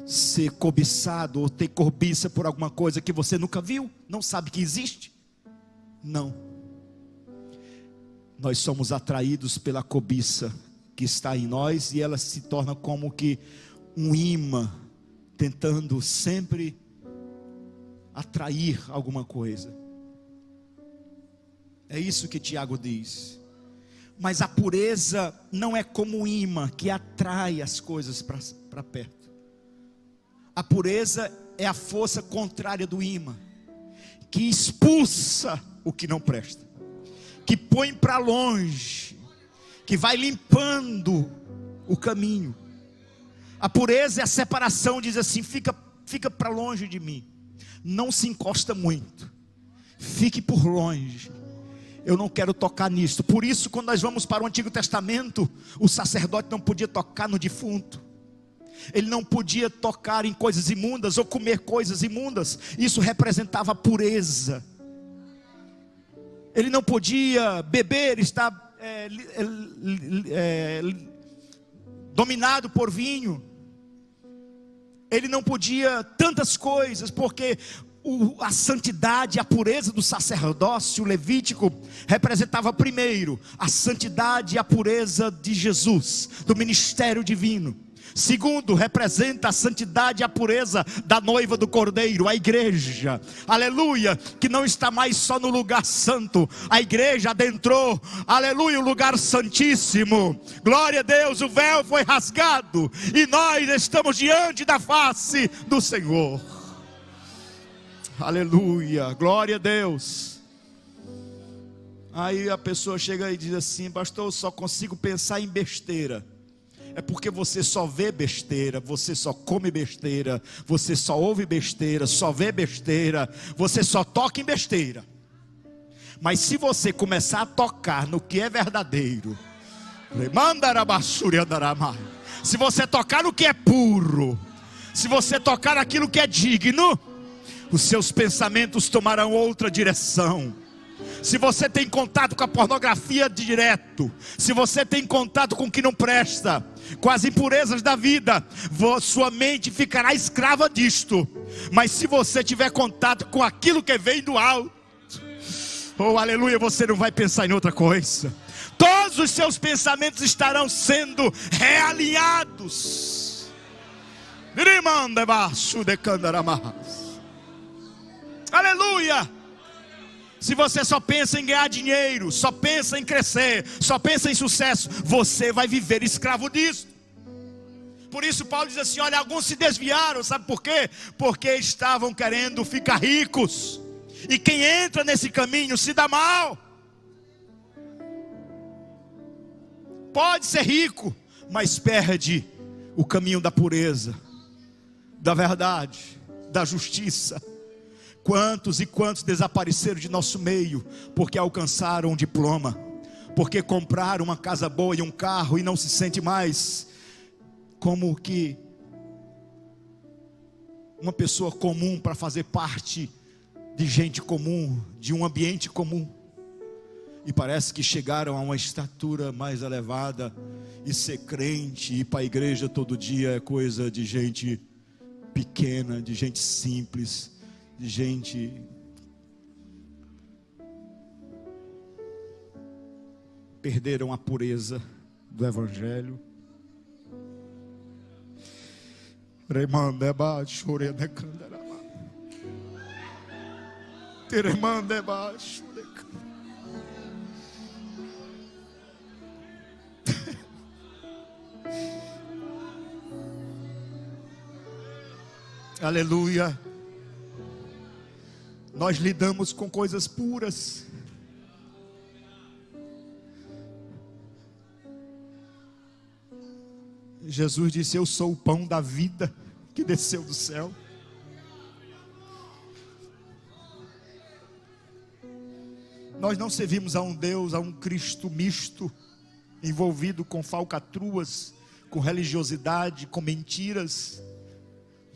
ser cobiçado ou ter cobiça por alguma coisa que você nunca viu, não sabe que existe? Não. Nós somos atraídos pela cobiça que está em nós, e ela se torna como que um imã, tentando sempre atrair alguma coisa. É isso que Tiago diz. Mas a pureza não é como um imã que atrai as coisas para perto. A pureza é a força contrária do imã, que expulsa o que não presta, que põe para longe, que vai limpando o caminho. A pureza é a separação, diz assim: fica para longe de mim, não se encosta muito, fique por longe, eu não quero tocar nisso. Por isso, quando nós vamos para o Antigo Testamento, o sacerdote não podia tocar no defunto, ele não podia tocar em coisas imundas ou comer coisas imundas. Isso representava a pureza. Ele não podia beber, estar dominado por vinho. Ele não podia tantas coisas, porque a santidade, a pureza do sacerdócio levítico representava primeiro a santidade e a pureza de Jesus, do ministério divino. Segundo, representa a santidade e a pureza da noiva do Cordeiro, a igreja, aleluia, que não está mais só no lugar santo. A igreja adentrou, aleluia, o lugar santíssimo. Glória a Deus, o véu foi rasgado e nós estamos diante da face do Senhor. Aleluia, glória a Deus. Aí a pessoa chega e diz assim: pastor, eu só consigo pensar em besteira. É porque você só vê besteira, você só come besteira, você só ouve besteira, só vê besteira, você só toca em besteira. Mas se você começar a tocar no que é verdadeiro, se você tocar no que é puro, se você tocar naquilo que é digno, os seus pensamentos tomarão outra direção. Se você tem contato com a pornografia direto, se você tem contato com o que não presta, com as impurezas da vida, sua mente ficará escrava disto. Mas se você tiver contato com aquilo que vem do alto, oh aleluia, você não vai pensar em outra coisa. Todos os seus pensamentos estarão sendo realinhados. Aleluia. Se você só pensa em ganhar dinheiro, só pensa em crescer, só pensa em sucesso, você vai viver escravo disso. Por isso Paulo diz assim: olha, alguns se desviaram, sabe por quê? Porque estavam querendo ficar ricos. E quem entra nesse caminho se dá mal. Pode ser rico, mas perde o caminho da pureza, da verdade, da justiça. Quantos e quantos desapareceram de nosso meio porque alcançaram um diploma, porque compraram uma casa boa e um carro e não se sente mais como que uma pessoa comum para fazer parte de gente comum, de um ambiente comum. E parece que chegaram a uma estatura mais elevada, e ser crente, ir para a igreja todo dia é coisa de gente pequena, de gente simples, de gente perderam a pureza do evangelho. Aleluia. Nós lidamos com coisas puras. Jesus disse: eu sou o pão da vida que desceu do céu. Nós não servimos a um Deus, a um Cristo misto, envolvido com falcatruas, com religiosidade, com mentiras.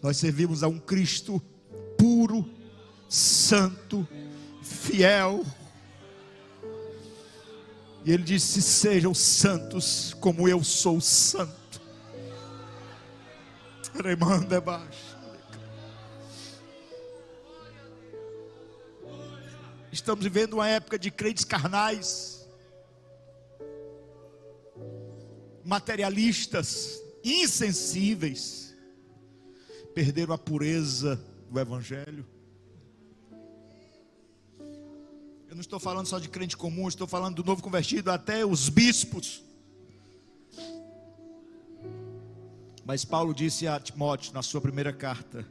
Nós servimos a um Cristo puro, santo, fiel. E ele disse: sejam santos como eu sou santo. Remanda baixo. Estamos vivendo uma época de crentes carnais, materialistas, insensíveis, perderam a pureza do Evangelho. Eu não estou falando só de crente comum, estou falando do novo convertido, até os bispos. Mas Paulo disse a Timóteo, na sua primeira carta,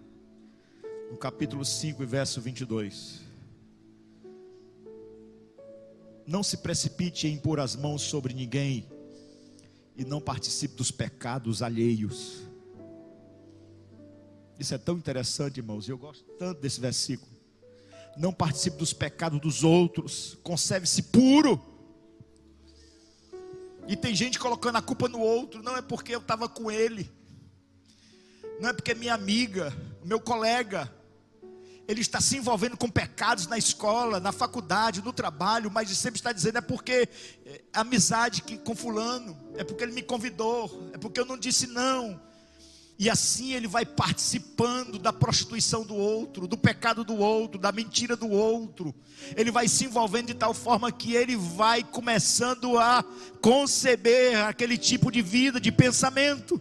no capítulo 5 e verso 22, não se precipite em impor as mãos sobre ninguém, e não participe dos pecados alheios. Isso é tão interessante, irmãos, e eu gosto tanto desse versículo. Não participe dos pecados dos outros, conserve-se puro. E tem gente colocando a culpa no outro. Não é porque eu estava com ele, não é porque é minha amiga, meu colega, ele está se envolvendo com pecados na escola, na faculdade, no trabalho, mas sempre está dizendo: é porque amizade com fulano, é porque ele me convidou, é porque eu não disse não. E assim ele vai participando da prostituição do outro, do pecado do outro, da mentira do outro. Ele vai se envolvendo de tal forma que ele vai começando a conceber aquele tipo de vida, de pensamento.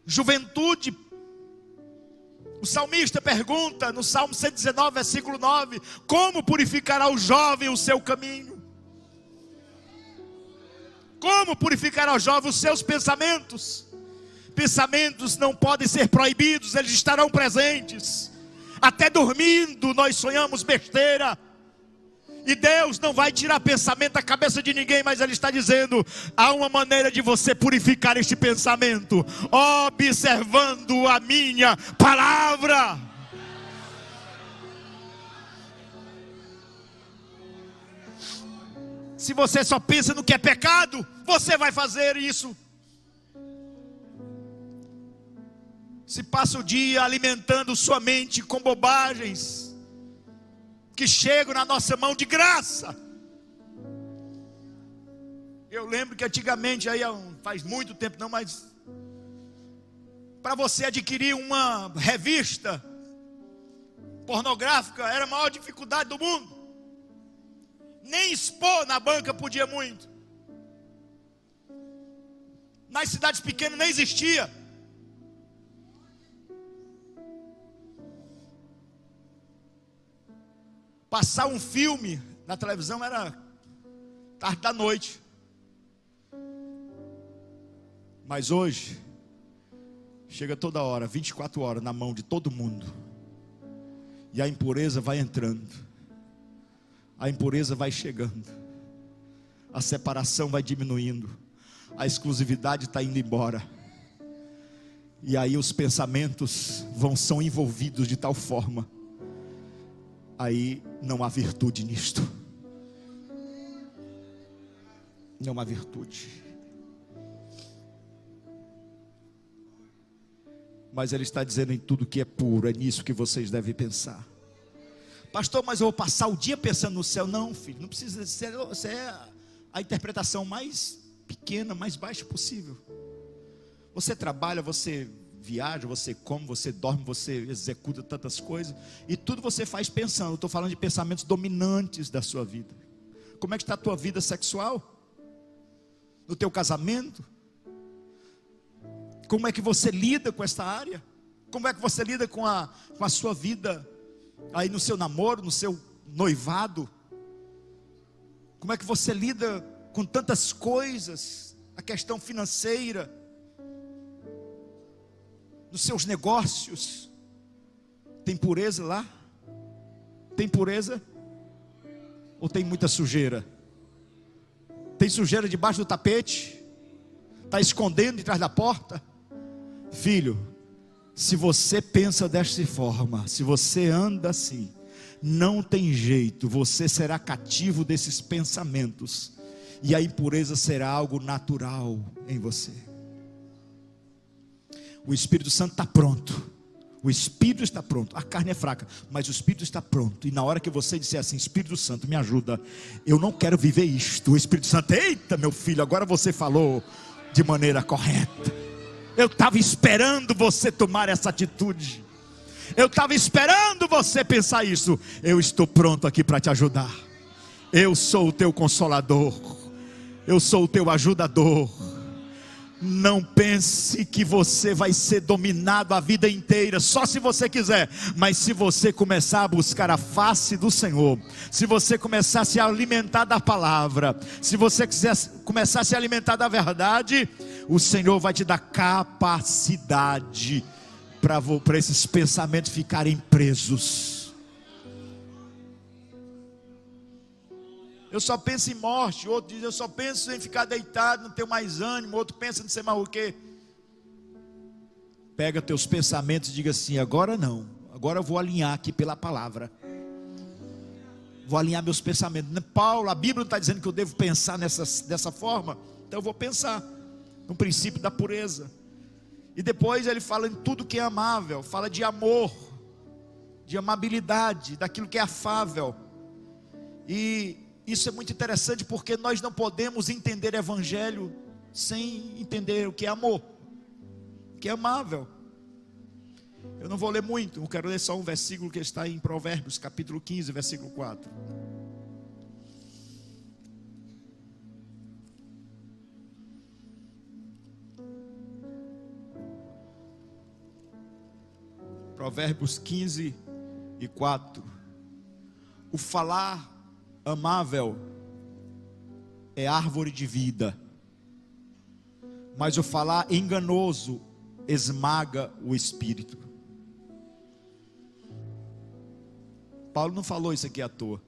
Juventude. O salmista pergunta no Salmo 119, versículo 9: como purificará o jovem o seu caminho? Como purificará o jovem os seus pensamentos? Pensamentos não podem ser proibidos, eles estarão presentes. Até dormindo nós sonhamos besteira. E Deus não vai tirar pensamento da cabeça de ninguém, mas Ele está dizendo: há uma maneira de você purificar este pensamento, observando a minha palavra. Se você só pensa no que é pecado, você vai fazer isso. Se passa o dia alimentando sua mente com bobagens que chegam na nossa mão de graça. Eu lembro que antigamente, aí faz muito tempo não, mas para você adquirir uma revista pornográfica era a maior dificuldade do mundo. Nem expor na banca podia muito. Nas cidades pequenas nem existia. Passar um filme na televisão era tarde da noite. Mas hoje, chega toda hora, 24 horas na mão de todo mundo. E a impureza vai entrando. A impureza vai chegando. A separação vai diminuindo. A exclusividade está indo embora. E aí os pensamentos são envolvidos de tal forma. Aí não há virtude nisto. Não há virtude. Mas Ele está dizendo: em tudo que é puro, é nisso que vocês devem pensar. Pastor, mas eu vou passar o dia pensando no céu. Não, filho, não precisa ser. Isso é a interpretação mais pequena, mais baixa possível. Você trabalha, você viaja, você come, você dorme, você executa tantas coisas, e tudo você faz pensando. Estou falando de pensamentos dominantes da sua vida. Como é que está a tua vida sexual? No teu casamento? Como é que você lida com esta área? Como é que você lida com a sua vida aí no seu namoro, no seu noivado? Como é que você lida com tantas coisas? A questão financeira, nos seus negócios, tem pureza lá? Tem pureza? Ou tem muita sujeira? Tem sujeira debaixo do tapete? Está escondendo de trás da porta? Filho, se você pensa desta forma, se você anda assim, não tem jeito, você será cativo desses pensamentos, e a impureza será algo natural em você. O Espírito Santo está pronto. O Espírito está pronto. A carne é fraca, mas o Espírito está pronto. E na hora que você disser assim: Espírito Santo, me ajuda, eu não quero viver isto. O Espírito Santo: eita, meu filho, agora você falou de maneira correta. Eu estava esperando você tomar essa atitude. Eu estava esperando você pensar isso. Eu estou pronto aqui para te ajudar. Eu sou o teu consolador. Eu sou o teu ajudador. Não pense que você vai ser dominado a vida inteira, só se você quiser. Mas se você começar a buscar a face do Senhor, se você começar a se alimentar da palavra, se você quiser começar a se alimentar da verdade, o Senhor vai te dar capacidade para esses pensamentos ficarem presos. Eu só penso em morte. Outro diz, eu só penso em ficar deitado, não tenho mais ânimo. Outro pensa em não sei mais o quê. Pega teus pensamentos e diga assim: agora não, agora eu vou alinhar aqui pela palavra. Vou alinhar meus pensamentos. Paulo, a Bíblia não está dizendo que eu devo pensar dessa forma. Então eu vou pensar no princípio da pureza. E depois ele fala em tudo que é amável. Fala de amor, de amabilidade, daquilo que é afável. E isso é muito interessante, porque nós não podemos entender evangelho sem entender o que é amor, o que é amável. Eu não vou ler muito, eu quero ler só um versículo que está em Provérbios, capítulo 15, versículo 4. Provérbios 15 e 4. O falar amável é árvore de vida, mas o falar enganoso esmaga o espírito. Paulo não falou isso aqui à toa.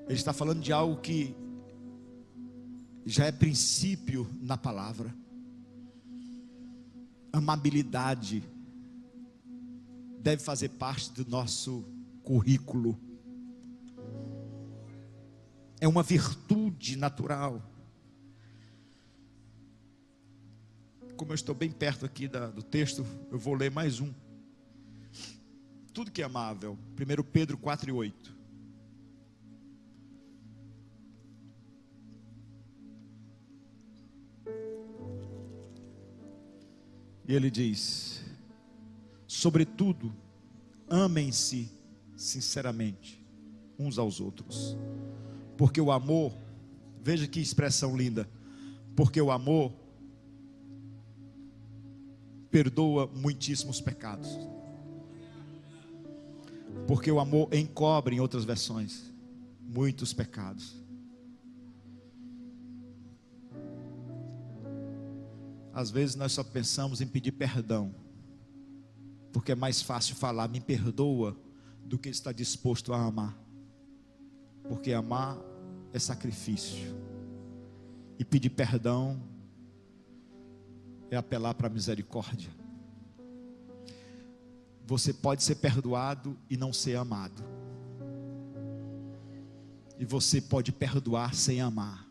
Ele está falando de algo que já é princípio na palavra. Amabilidade deve fazer parte do nosso currículo. É uma virtude natural. Como eu estou bem perto aqui do texto, eu vou ler mais um. Tudo que é amável. 1 Pedro 4:8. E ele diz: sobretudo, amem-se sinceramente uns aos outros. Porque o amor, veja que expressão linda, porque o amor perdoa muitíssimos pecados. Porque o amor encobre, em outras versões, muitos pecados. Às vezes nós só pensamos em pedir perdão, porque é mais fácil falar me perdoa do que estar disposto a amar. Porque amar é sacrifício, e pedir perdão é apelar para a misericórdia. Você pode ser perdoado e não ser amado, e você pode perdoar sem amar.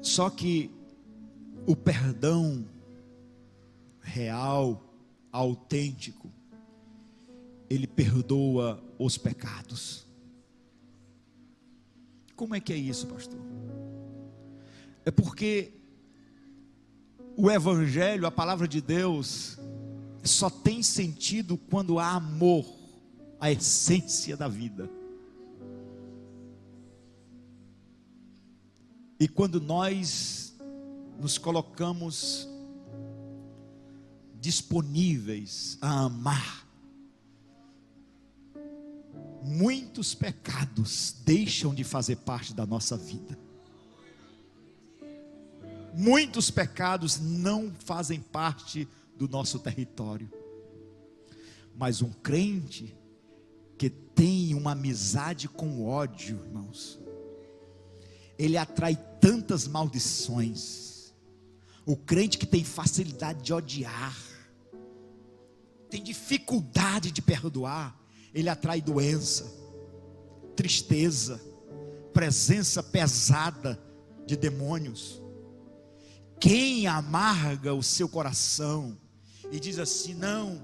Só que o perdão real, autêntico, ele perdoa os pecados. Como é que é isso, pastor? É porque o evangelho, a palavra de Deus, só tem sentido quando há amor, a essência da vida. E quando nós nos colocamos disponíveis a amar, muitos pecados deixam de fazer parte da nossa vida. Muitos pecados não fazem parte do nosso território. Mas um crente que tem uma amizade com ódio, irmãos, ele atrai tantas maldições. O crente que tem facilidade de odiar, tem dificuldade de perdoar, ele atrai doença, tristeza, presença pesada de demônios. Quem amarga o seu coração e diz assim: não,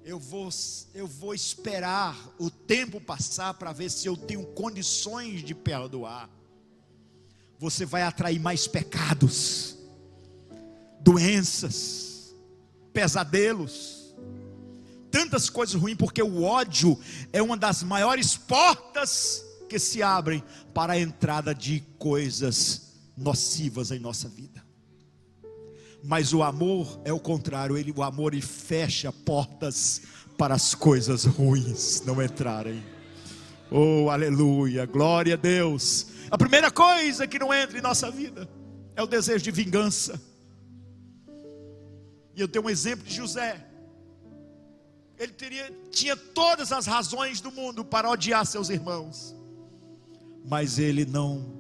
eu vou esperar o tempo passar para ver se eu tenho condições de perdoar. Você vai atrair mais pecados, doenças, pesadelos, tantas coisas ruins, porque o ódio é uma das maiores portas que se abrem para a entrada de coisas nocivas em nossa vida. Mas o amor é o contrário, o amor ele fecha portas para as coisas ruins não entrarem. Oh, aleluia, glória a Deus. A primeira coisa que não entra em nossa vida é o desejo de vingança. E eu tenho um exemplo de José. Ele tinha todas as razões do mundo para odiar seus irmãos, mas ele não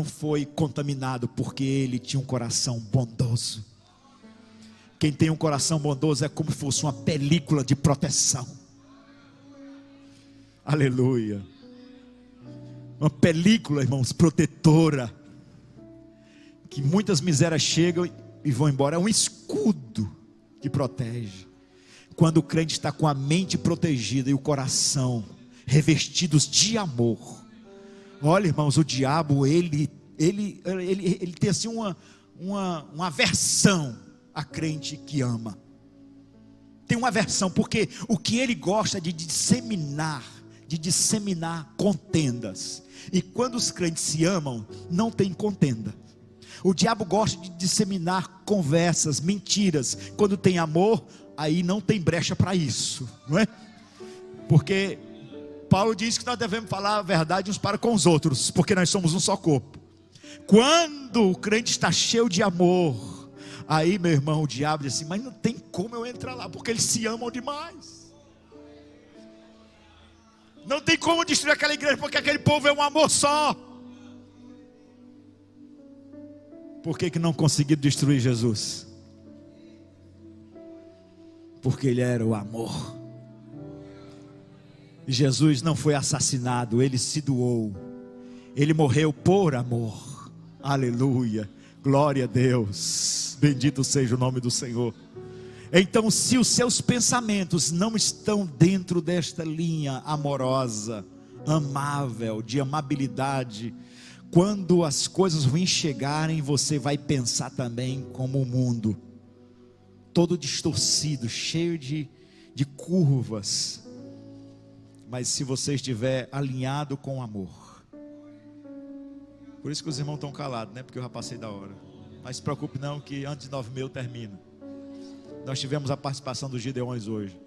foi contaminado, porque ele tinha um coração bondoso. Quem tem um coração bondoso é como se fosse uma película de proteção. Aleluia. Uma película, irmãos, protetora, que muitas misérias chegam e vão embora. É um escudo que protege. Quando o crente está com a mente protegida e o coração revestidos de amor. Olha, irmãos, o diabo ele tem assim uma aversão a crente que ama. Tem uma aversão, porque o que ele gosta de disseminar contendas. E quando os crentes se amam, não tem contenda. O diabo gosta de disseminar conversas, mentiras. Quando tem amor, aí não tem brecha para isso, não é? Porque Paulo diz que nós devemos falar a verdade uns para com os outros, porque nós somos um só corpo. Quando o crente está cheio de amor, aí, meu irmão, o diabo diz assim: mas não tem como eu entrar lá, porque eles se amam demais. Não tem como destruir aquela igreja, porque aquele povo é um amor só. Por que não conseguiram destruir Jesus? Porque ele era o amor. Jesus não foi assassinado, ele se doou. Ele morreu por amor. Aleluia, glória a Deus, bendito seja o nome do Senhor. Então, se os seus pensamentos não estão dentro desta linha amorosa, amável, de amabilidade, quando as coisas ruins chegarem, você vai pensar também como o mundo, todo distorcido, cheio de curvas. Mas se você estiver alinhado com o amor, por isso que os irmãos estão calados, né? Porque eu já passei da hora. Mas se preocupe não, que antes de 9h30 eu termino. Nós tivemos a participação dos Gideões hoje.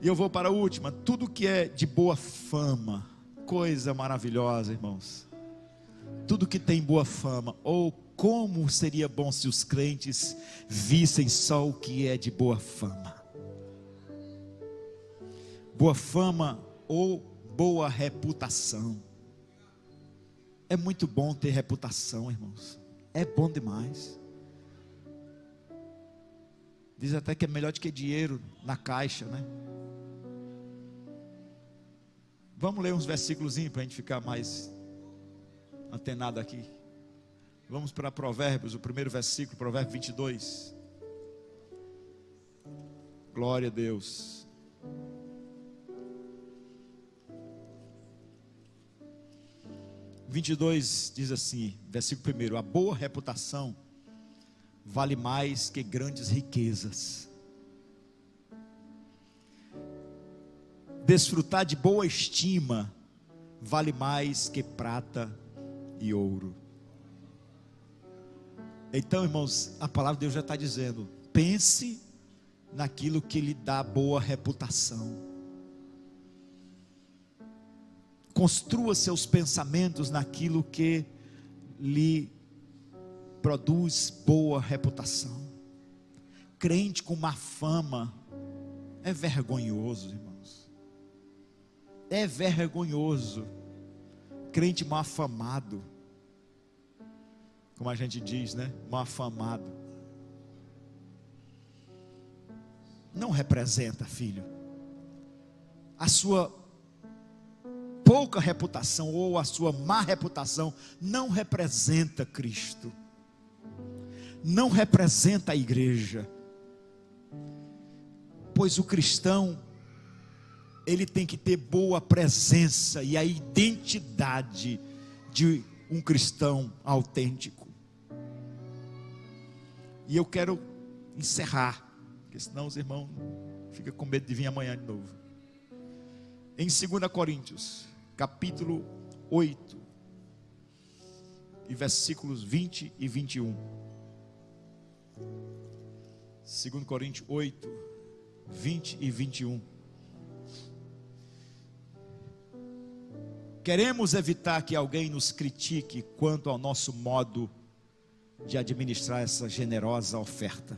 E eu vou para a última. Tudo que é de boa fama, coisa maravilhosa, irmãos. Tudo que tem boa fama. Ou como seria bom se os crentes vissem só o que é de boa fama. Boa fama ou boa reputação. É muito bom ter reputação, irmãos. É bom demais. Diz até que é melhor do que dinheiro na caixa, né? Vamos ler uns versículos para a gente ficar mais antenado aqui. Vamos para Provérbios, o primeiro versículo, Provérbios 22. Glória a Deus. O 22 diz assim, versículo 1: a boa reputação vale mais que grandes riquezas. Desfrutar de boa estima vale mais que prata e ouro. Então, irmãos, a palavra de Deus já está dizendo: pense naquilo que lhe dá boa reputação. Construa seus pensamentos naquilo que lhe produz boa reputação. Crente com má fama é vergonhoso, irmãos. É vergonhoso. Crente mal afamado, como a gente diz, né? Mal afamado. Não representa, filho. A sua pouca reputação ou a sua má reputação não representa Cristo. Não representa a igreja. Pois o cristão, ele tem que ter boa presença e a identidade de um cristão autêntico. E eu quero encerrar, porque senão os irmãos ficam com medo de vir amanhã de novo. Em 2 Coríntios, capítulo 8, e versículos 20 e 21. 2 Coríntios 8, 20 e 21. Queremos evitar que alguém nos critique quanto ao nosso modo de administrar essa generosa oferta,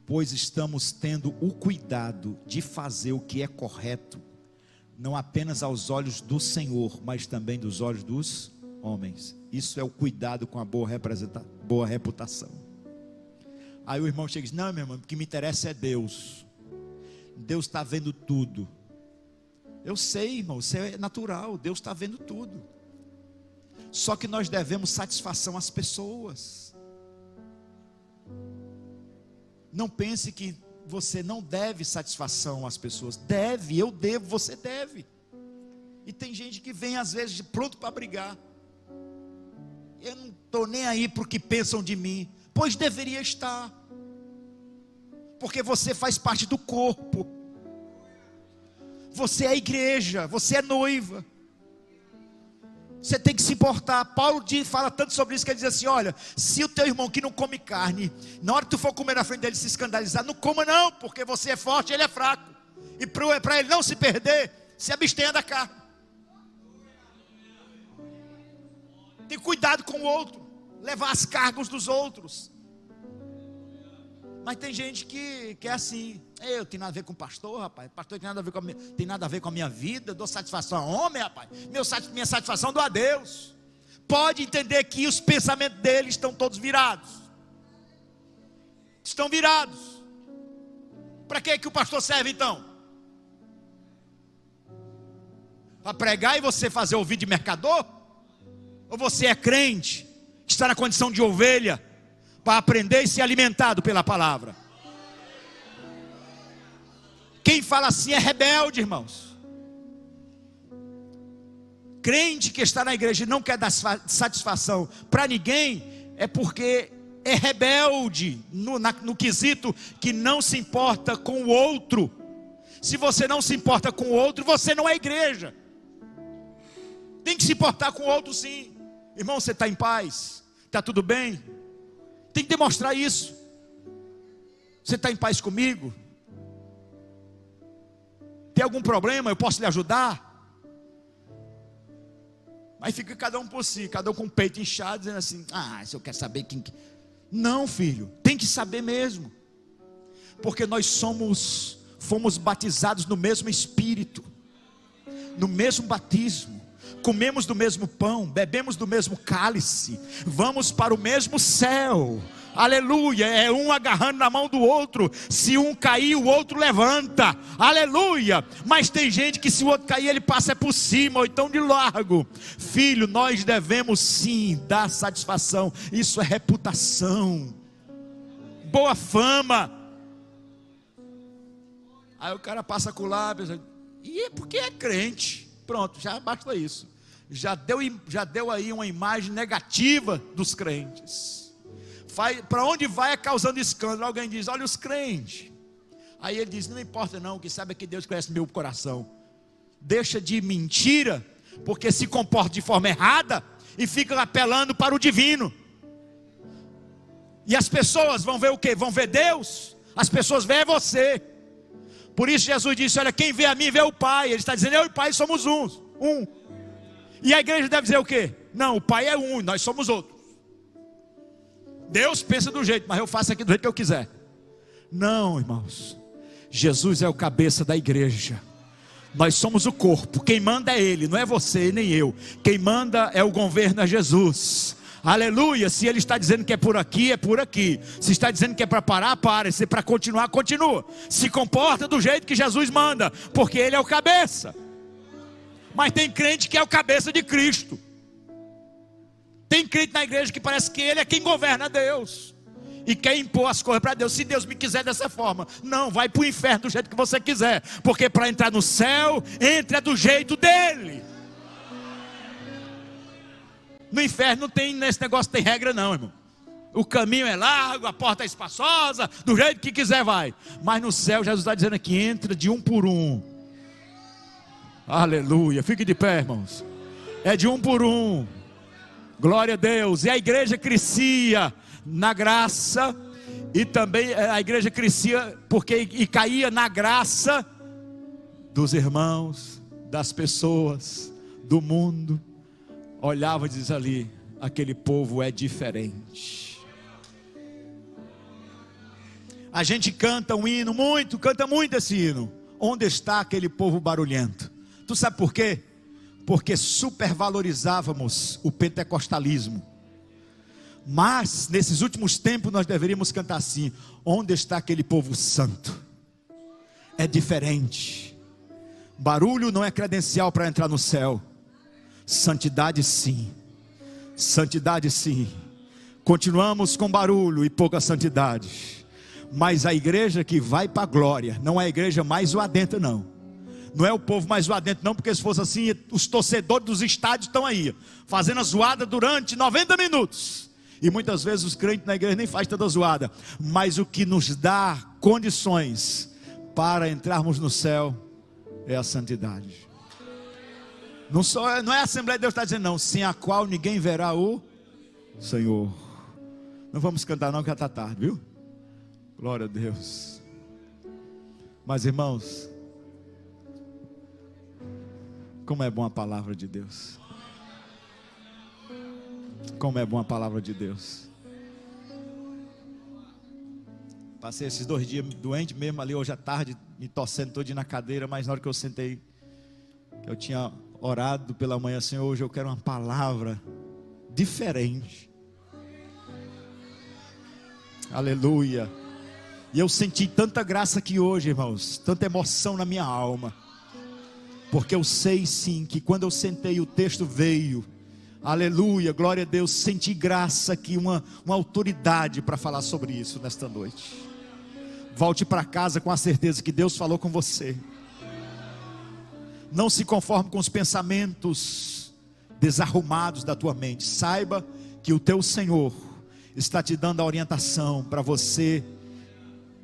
pois estamos tendo o cuidado de fazer o que é correto, não apenas aos olhos do Senhor, mas também dos olhos dos homens. Isso é o cuidado com a boa reputação. Aí o irmão chega e diz: não, meu irmão, o que me interessa é Deus. Deus está vendo tudo. Eu sei, irmão, isso é natural, Deus está vendo tudo. Só que nós devemos satisfação às pessoas. Não pense que você não deve satisfação às pessoas. Deve, eu devo, você deve. E tem gente que vem às vezes pronto para brigar. Eu não estou nem aí para o que pensam de mim. Pois deveria estar. Porque você faz parte do corpo. Você é a igreja, você é noiva. Você tem que se importar. Paulo fala tanto sobre isso que ele diz assim: olha, se o teu irmão que não come carne, na hora que tu for comer na frente dele se escandalizar, não coma não, porque você é forte e ele é fraco. E para ele não se perder, se abstenha da carne. Tem cuidado com o outro, levar as cargas dos outros. Mas tem gente que é assim: eu tenho nada a ver com o pastor, rapaz. Pastor tem nada a ver com a minha vida. Eu dou satisfação a homem, rapaz. Minha satisfação eu dou a Deus. Pode entender que os pensamentos dele estão todos virados. Estão virados. Para que o pastor serve então? Para pregar e você fazer ouvir de mercador? Ou você é crente, está na condição de ovelha, para aprender e ser alimentado pela palavra? Quem fala assim é rebelde, irmãos. Crente que está na igreja e não quer dar satisfação para ninguém, é porque é rebelde no quesito que não se importa com o outro. Se você não se importa com o outro, você não é igreja. Tem que se importar com o outro, sim. Irmão, você está em paz? Está tudo bem? Tem que demonstrar isso. Você está em paz comigo? Tem algum problema? Eu posso lhe ajudar? Mas fica cada um por si, cada um com o peito inchado, dizendo assim: se eu quero saber quem... Não, filho, tem que saber mesmo. Porque nós fomos batizados no mesmo Espírito, no mesmo batismo. Comemos do mesmo pão, bebemos do mesmo cálice, vamos para o mesmo céu. Aleluia, é um agarrando na mão do outro. Se um cair, o outro levanta. Aleluia. Mas tem gente que se o outro cair, ele passa por cima, ou então de largo. Filho, nós devemos sim dar satisfação. Isso é reputação, boa fama. Aí o cara passa com o lábio e é porque é crente. Pronto, já basta isso. Já deu aí uma imagem negativa dos crentes. Para onde vai é causando escândalo. Alguém diz: olha os crentes. Aí ele diz: não importa não, que sabe que Deus conhece meu coração. Deixa de mentira, porque se comporta de forma errada e fica apelando para o divino. E as pessoas vão ver o quê? Vão ver Deus. As pessoas veem você. Por isso Jesus disse: olha, quem vê a mim vê o Pai. Ele está dizendo: eu e o Pai somos um. E a igreja deve dizer o quê? Não, o Pai é um, nós somos outros. Deus pensa do jeito, mas eu faço aqui do jeito que eu quiser. Não, irmãos, Jesus é o cabeça da igreja. Nós somos o corpo. Quem manda é Ele, não é você nem eu. Quem manda é o governo, é Jesus. Aleluia. Se Ele está dizendo que é por aqui, é por aqui. Se está dizendo que é para parar, para. Se é para continuar, continua. Se comporta do jeito que Jesus manda, porque Ele é o cabeça. Mas tem crente que é o cabeça de Cristo. Tem crente na igreja que parece que ele é quem governa Deus. e quer impor as coisas para Deus. Se Deus me quiser dessa forma, não, vai para o inferno do jeito que você quiser, porque para entrar no céu, entra do jeito dele. No inferno não tem, nesse negócio tem regra não, irmão. O caminho é largo, a porta é espaçosa, do jeito que quiser vai. Mas no céu, Jesus está dizendo aqui, entra de um por um. Aleluia, fique de pé, irmãos. É de um por um. Glória a Deus. E a igreja crescia na graça, e também a igreja crescia e caía na graça dos irmãos, das pessoas, do mundo. Olhava e diz ali, aquele povo é diferente. A gente canta um hino canta muito esse hino. Onde está aquele povo barulhento? Tu sabe por quê? Porque supervalorizávamos o pentecostalismo. Mas nesses últimos tempos nós deveríamos cantar assim: onde está aquele povo santo? É diferente. Barulho não é credencial para entrar no céu. Santidade sim. Santidade sim. Continuamos com barulho e pouca santidade. Mas a igreja que vai para a glória não é a igreja mais zoadenta não. Não é o povo mais zoadento não, porque se fosse assim, os torcedores dos estádios estão aí, fazendo a zoada durante 90 minutos. E muitas vezes os crentes na igreja nem fazem tanta zoada. Mas o que nos dá condições para entrarmos no céu é a santidade. Não é a Assembleia de Deus que está dizendo não, sem a qual ninguém verá o Senhor. Não vamos cantar não, que já está tarde, viu? Glória a Deus. Mas irmãos, como é bom a palavra de Deus. Como é bom a palavra de Deus. Passei esses 2 dias doente mesmo ali hoje à tarde, me torcendo todo na cadeira. Mas na hora que eu sentei, eu tinha orado pela manhã, Senhor, hoje eu quero uma palavra diferente. Aleluia. E eu senti tanta graça aqui hoje, irmãos, tanta emoção na minha alma, porque eu sei sim, que quando eu sentei o texto veio, aleluia, glória a Deus, senti graça aqui, uma autoridade para falar sobre isso nesta noite. Volte para casa com a certeza que Deus falou com você. Não se conforme com os pensamentos desarrumados da tua mente. Saiba que o teu Senhor está te dando a orientação para você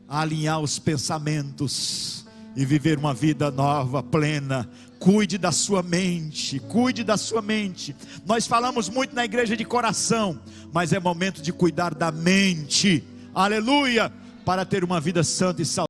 alinhar os pensamentos e viver uma vida nova, plena. Cuide da sua mente, cuide da sua mente. Nós falamos muito na igreja de coração, mas é momento de cuidar da mente, aleluia, para ter uma vida santa e saudável.